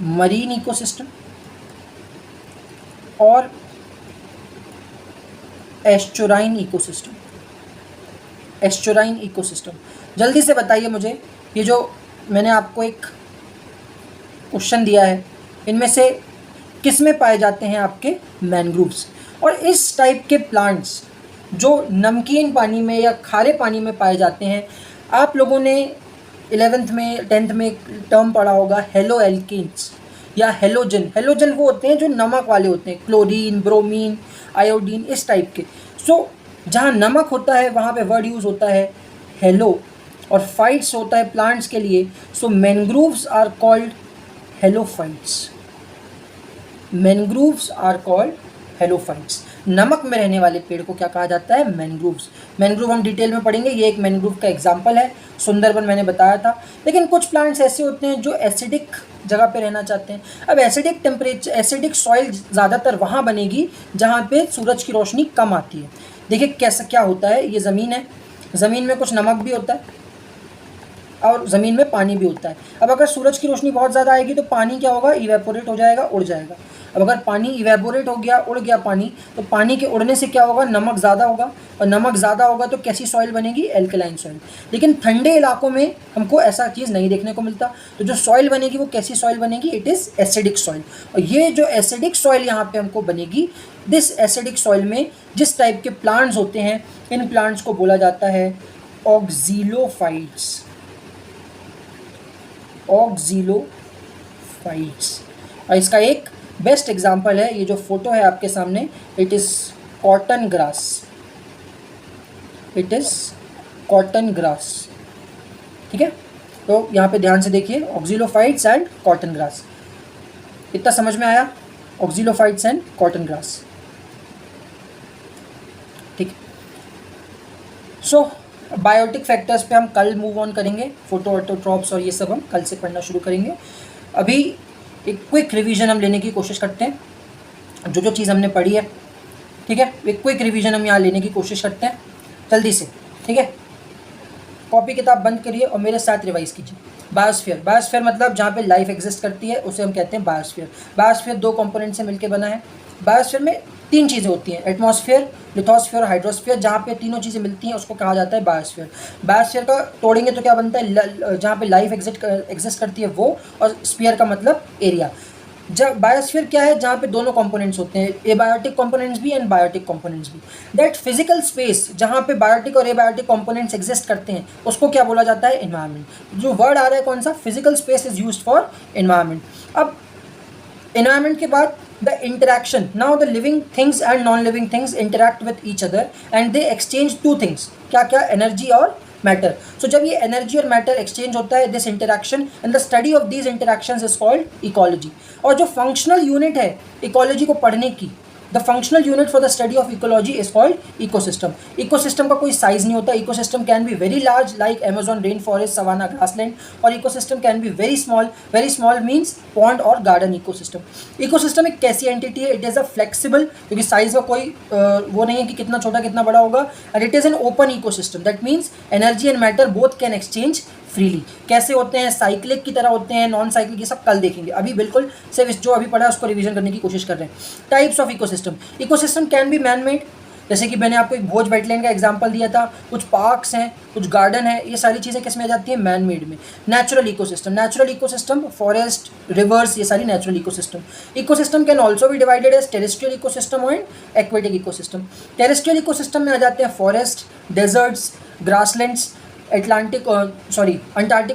मरीन इकोसिस्टम और एस्चुराइन इकोसिस्टम। एस्चुराइन इकोसिस्टम, जल्दी से बताइए मुझे, ये जो मैंने आपको एक क्वेश्चन दिया है, इनमें से किस में पाए जाते हैं आपके मैनग्रूव्स। और इस टाइप के प्लांट्स जो नमकीन पानी में या खारे पानी में पाए जाते हैं, आप लोगों ने 11th में 10th में टर्म पढ़ा होगा हेलो एल्कीन्स या हेलोजन। हेलोजन वो होते हैं जो नमक वाले होते हैं, क्लोरीन, ब्रोमीन, आयोडीन, इस टाइप के। सो जहाँ नमक होता है वहाँ पे वर्ड यूज़ होता है हेलो, और फाइट्स होता है प्लांट्स के लिए। So mangroves are called halophytes. Mangroves are called halophytes. नमक में रहने वाले पेड़ को क्या कहा जाता है? मैनग्रूव्स। मैनग्रूव हम डिटेल में पढ़ेंगे, ये एक मैनग्रूव का एग्जांपल है, सुंदरबन मैंने बताया था। लेकिन कुछ प्लांट्स ऐसे होते हैं जो एसिडिक जगह पे रहना चाहते हैं। अब एसिडिक टेम्परेचर, एसिडिक सॉइल ज़्यादातर वहाँ बनेगी जहाँ पे सूरज की रोशनी कम आती है। देखिए कैसा क्या होता है, ये ज़मीन है, ज़मीन में कुछ नमक भी होता है और ज़मीन में पानी भी होता है। अब अगर सूरज की रोशनी बहुत ज़्यादा आएगी तो पानी क्या होगा? इवेपोरेट हो जाएगा, उड़ जाएगा। अब अगर पानी इवेपोरेट हो गया, उड़ गया पानी, तो पानी के उड़ने से क्या होगा? नमक ज़्यादा होगा, और नमक ज़्यादा होगा तो कैसी सॉइल बनेगी? Alkaline soil. लेकिन ठंडे इलाकों में हमको ऐसा चीज़ नहीं देखने को मिलता, तो जो सॉइल बनेगी वो कैसी सॉइल बनेगी? It is acidic soil. और ये जो एसिडिक सॉइल यहाँ पे हमको बनेगी, दिस एसिडिक सॉइल में जिस टाइप के प्लांट्स होते हैं, इन प्लांट्स को बोला जाता है ऑक्जीलोफाइट्स। ऑक्जीलोफाइट्स। और इसका एक बेस्ट एग्जांपल है ये जो फोटो है आपके सामने, it is cotton grass. It is cotton grass, ठीक है। तो यहाँ पे ध्यान से देखिए, ऑक्जीलोफाइट्स एंड कॉटन ग्रास। इतना समझ में आया? ऑक्जीलोफाइट्स एंड कॉटन ग्रास, ठीक। सो बायोटिक फैक्टर्स पे हम कल मूव ऑन करेंगे, फोटोऑटोट्रॉप्स और ये सब हम कल से पढ़ना शुरू करेंगे। अभी एक क्विक रिवीजन हम लेने की कोशिश करते हैं, जो जो चीज़ हमने पढ़ी है, ठीक है। एक क्विक रिवीजन हम यहाँ लेने की कोशिश करते हैं जल्दी से, ठीक है। कॉपी किताब बंद करिए और मेरे साथ रिवाइज कीजिए। बायोस्फीयर, बायोस्फीयर मतलब जहाँ पे लाइफ एग्जिस्ट करती है उसे हम कहते हैं बायोस्फीयर। बायोस्फीयर दो कंपोनेंट से मिलकर बना है। बायोस्फीयर में तीन चीज़ें होती हैं, एटमॉस्फेयर, लिथोस्फीयर और हाइड्रोस्फीयर। जहाँ पे तीनों चीज़ें मिलती हैं उसको कहा जाता है बायोस्फीयर। बायोस्फीयर का तोड़ेंगे तो क्या बनता है? जहाँ पे लाइफ एग्जिस्ट करती है वो, और स्फीयर का मतलब एरिया। जब बायोस्फीयर क्या है? जहाँ पे दोनों कंपोनेंट्स होते हैं, एबायोटिक कंपोनेंट्स भी एंड बायोटिक कंपोनेंट्स भी। दैट फिजिकल स्पेस जहाँ पे बायोटिक और एबायोटिक कंपोनेंट्स एग्जिस्ट करते हैं उसको क्या बोला जाता है? एनवायरनमेंट। जो वर्ड आ रहा है कौन सा? Physical space is used for environment. अब एनवायरनमेंट के बाद the interaction. Now the living things and non-living things interact with each other and they exchange two things. क्या क्या? एनर्जी और मैटर। सो जब ये एनर्जी और मैटर एक्सचेंज होता है, this interaction and the study of these interactions is called ecology. और जो फंक्शनल यूनिट है इकोलॉजी को पढ़ने की, the functional unit for the study of ecology is called ecosystem. Ecosystem का कोई साइज नहीं होता। Ecosystem can be very large like Amazon rain forest, savanna grassland, और ecosystem can be very small. Very small means pond और गार्डन इकोसिस्टम। इकोसिस्टम एक कैसी एंटिटी है? इट इज़ अ फ्लेक्सिबल, क्योंकि साइज का कोई वो नहीं है कि कितना छोटा कितना बड़ा होगा, and it is an open ecosystem. That means energy and matter both can exchange freely. कैसे होते हैं? साइक्लिक की तरह होते हैं, नॉन साइक्लिक, ये सब कल देखेंगे। अभी बिल्कुल सिर्फ जो अभी पढ़ा है उसको रिवीजन करने की कोशिश कर रहे हैं। Types of ecosystem. Ecosystem can B man made, जैसे कि मैंने आपको एक भोज वेटलैंड का एग्जांपल दिया था। कुछ पार्क्स हैं, कुछ गार्डन है, ये सारी चीज़ें किस में आ जाती हैं? मैन मेड में। Natural ecosystem, natural ecosystem, forest, rivers, ये सारी natural ecosystem. Ecosystem can also be divided as terrestrial ecosystem and aquatic ecosystem. Terrestrial ecosystem में आ जाते हैं forest, deserts, grasslands, Antarctic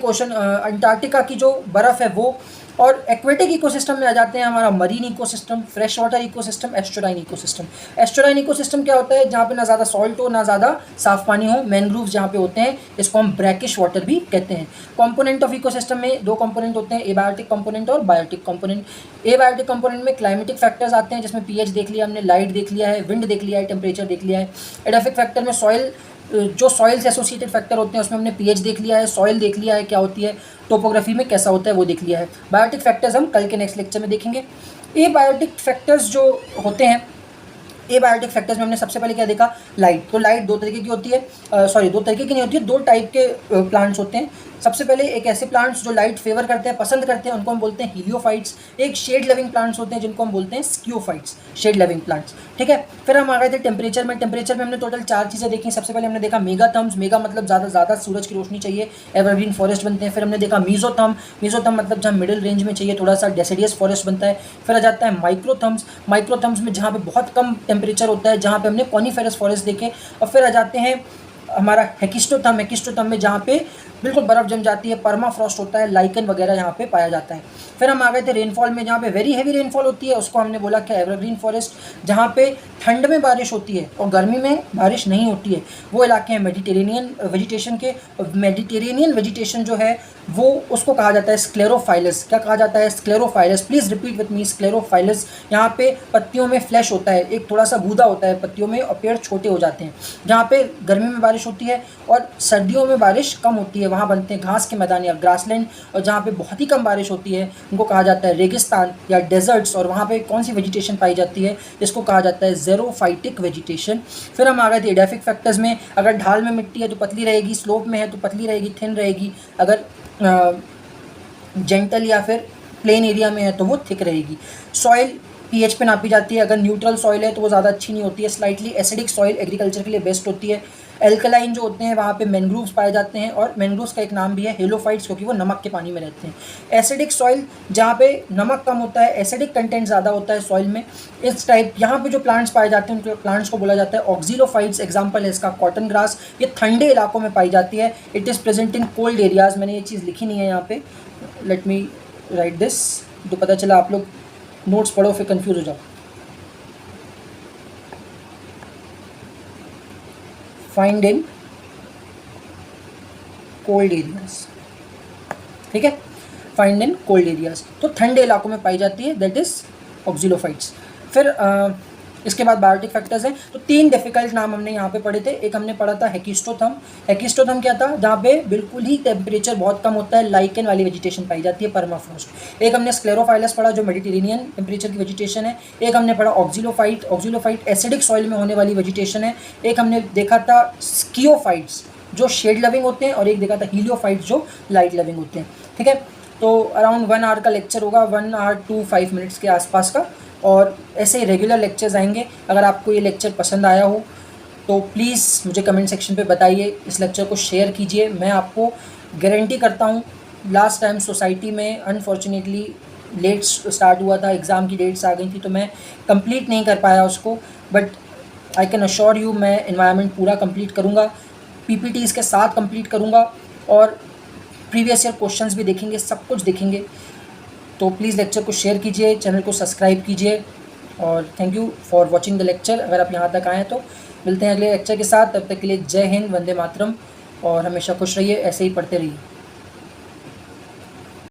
ocean, Antarctica की जो बर्फ़ है वो। और एक्वेटिक इकोसिस्टम में आ जाते हैं हमारा marine ecosystem, fresh water ecosystem, estuarine ecosystem. Estuarine ecosystem क्या होता है? जहाँ पे ना ज़्यादा सॉल्ट हो ना ज़्यादा साफ पानी हो। मैनग्रूव्स जहाँ पे होते हैं इसको हम ब्रैकिश वाटर भी कहते हैं। कंपोनेंट ऑफ इकोसिस्टम में दो कंपोनेंट होते हैं, एबायोटिक कंपोनेंट और बायोटिक कंपोनेंट। एबायोटिक कंपोनेंट में क्लाइमेटिक फैक्टर्स आते हैं, जिसमें पीएच देख लिया हमने, लाइट देख लिया है, विंड देख लिया है, टेम्परेचर देख लिया है। एडोफिक फैक्टर में सॉइल, जो सॉइल से एसोसिएटेड फैक्टर होते हैं उसमें हमने पीएच देख लिया है, सॉइल देख लिया है क्या होती है, टोपोग्राफी में कैसा होता है वो देख लिया है। बायोटिक फैक्टर्स हम कल के नेक्स्ट लेक्चर में देखेंगे। ए बायोटिक फैक्टर्स जो होते हैं, ए बायोटिक फैक्टर्स में हमने सबसे पहले क्या देखा? लाइट। तो लाइट दो तरीके की होती है, दो तरीके की नहीं होती है, दो टाइप के प्लांट्स होते हैं। सबसे पहले एक ऐसे प्लांट्स जो लाइट फेवर करते हैं, पसंद करते हैं, उनको हम बोलते हैं हीलियोफाइट्स। एक शेड लविंग प्लांट्स होते हैं जिनको हम बोलते हैं स्कियोफाइट्स, शेड लविंग प्लांट्स, ठीक है। फिर हम आ गए थे टेम्परेचर में। टेम्परेचर में हमने टोटल 4 चीज़ें देखी। सबसे पहले हमने देखा मेगाथर्म्स, मेगा मतलब ज़्यादा सूरज की रोशनी चाहिए, एवरग्रीन फॉरेस्ट बनते हैं। फिर हमने देखा मीजोथर्म, मीजोथर्म मतलब जहाँ मिडिल रेंज में चाहिए थोड़ा सा, डेसिडियस फॉरेस्ट बनता है। फिर आ जाता है माइक्रोथर्म्स, माइक्रोथर्म्स में जहाँ पे बहुत कम टेम्परेचर होता है, जहाँ पे हमने कॉनिफेरस फॉरेस्ट देखे। और फिर आ जाते हैं हमारा हेकिस्टोथर्म, हेकिस्टोथर्म में जहाँ पे बिल्कुल बर्फ़ जम जाती है, परमाफ्रॉस्ट होता है, लाइकन वगैरह यहाँ पे पाया जाता है। फिर हम आ गए थे रेनफॉल में, जहाँ पे वेरी हैवी रेनफॉल होती है, उसको हमने बोला क्या, एवरग्रीन फॉरेस्ट। जहाँ पे ठंड में बारिश होती है और गर्मी में बारिश नहीं होती है, वो इलाके हैं मेडिटेरेनियन वेजिटेशन के। मेडिटेरेनियन वेजिटेशन जो है वो उसको कहा जाता है स्क्लेरोफाइलस। क्या कहा जाता है? Sclerophyllous. Please repeat with me, sclerophyllous. यहाँ पे पत्तियों में फ्लैश होता है, एक थोड़ा सा गूदा होता है पत्तियों में, और पेड़ छोटे हो जाते हैं। जहाँ पे गर्मी में बारिश होती है और सर्दियों में बारिश कम होती है, वहाँ बनते हैं घास के मैदान या ग्रासलैंड। और जहाँ पे बहुत ही कम बारिश होती है उनको कहा जाता है रेगिस्तान या डेजर्ट्स। और वहाँ पे कौन सी वेजिटेशन पाई जाती है? इसको कहा जाता है ज़ेरोफाइटिक वेजिटेशन। फिर हम आ गए थे एडाफिक फैक्टर्स में। अगर ढाल में मिट्टी है तो पतली रहेगी, स्लोप में है तो पतली रहेगी, थिन रहेगी। अगर जेंटल या फिर प्लेन एरिया में है तो वो थिक रहेगी। सॉइल पीएच पे नापी जाती है। अगर न्यूट्रल सॉइल है तो वो ज़्यादा अच्छी नहीं होती है। स्लाइटली एसिडिक सॉइल एग्रीकल्चर के लिए बेस्ट होती है। एल्कलाइन जो होते हैं वहाँ पे मैंग्रोव्स पाए जाते हैं, और मैंग्रोव्स का एक नाम भी है हेलोफाइट्स, क्योंकि वो नमक के पानी में रहते हैं। एसिडिक सॉइल जहाँ पे नमक कम होता है, एसिडिक कंटेंट ज़्यादा होता है सॉइल में, इस टाइप यहाँ पे जो प्लांट्स पाए जाते हैं उनके प्लांट्स को बोला जाता है ऑक्सिलोफाइट्स। एग्जाम्पल है इसका कॉटन ग्रास। ये ठंडे इलाकों में पाई जाती है। It is present in cold areas. मैंने ये चीज़ लिखी नहीं है यहाँ पे, लेट मी राइट दिस, तो पता चला आप लोग नोट्स पढ़ो फिर कंफ्यूज हो जाओ। फाइंड इन कोल्ड एरियाज, ठीक है, फाइंड इन कोल्ड एरियाज, तो ठंडे इलाकों में पाई जाती है, दैट इज ऑक्सिलोफाइट्स। फिर इसके बाद बायोटिक फैक्टर्स हैं। तो 3 डिफिकल्ट नाम हमने यहाँ पे पढ़े थे। एक हमने पढ़ा था हेकिस्टोथर्म। हेकिस्टोथर्म क्या था? जहाँ पे बिल्कुल ही टेम्परेचर बहुत कम होता है, लाइकन वाली वेजिटेशन पाई जाती है, परमाफ्रॉस्ट। एक हमने स्क्लेरोफाइलस पढ़ा जो मेडिटेरेनियन टेम्परेचर की वेजिटेशन है। एक हमने पढ़ा ऑक्सिलोफाइट, ऑक्सिलोफाइट एसिडिक सॉइल में होने वाली वेजिटेशन है। एक हमने देखा था स्कियोफाइट्स जो शेड लविंग होते हैं, और एक देखा था हीलियोफाइट्स जो लाइट लविंग होते हैं, ठीक है। तो अराउंड 1 आवर का लेक्चर होगा, 1 आवर to 5 मिनट्स के आसपास का, और ऐसे रेगुलर लेक्चर्स आएंगे। अगर आपको ये लेक्चर पसंद आया हो तो प्लीज़ मुझे कमेंट सेक्शन पे बताइए, इस लेक्चर को शेयर कीजिए। मैं आपको गारंटी करता हूँ, लास्ट टाइम सोसाइटी में अनफॉर्चुनेटली लेट स्टार्ट हुआ था, एग्ज़ाम की डेट्स आ गई थी, तो मैं कंप्लीट नहीं कर पाया उसको, but I can assure you मैं एनवायरनमेंट पूरा कंप्लीट करूँगा, पीपीटीज़ के साथ कंप्लीट करूँगा, और प्रीवियस ईयर क्वेश्चंस भी देखेंगे, सब कुछ देखेंगे। तो प्लीज़ लेक्चर को शेयर कीजिए, चैनल को सब्सक्राइब कीजिए, और thank you for watching the lecture. अगर आप यहाँ तक आए हैं तो मिलते हैं अगले लेक्चर के साथ। तब तक के लिए जय हिंद, वंदे मातरम, और हमेशा खुश रहिए, ऐसे ही पढ़ते रहिए।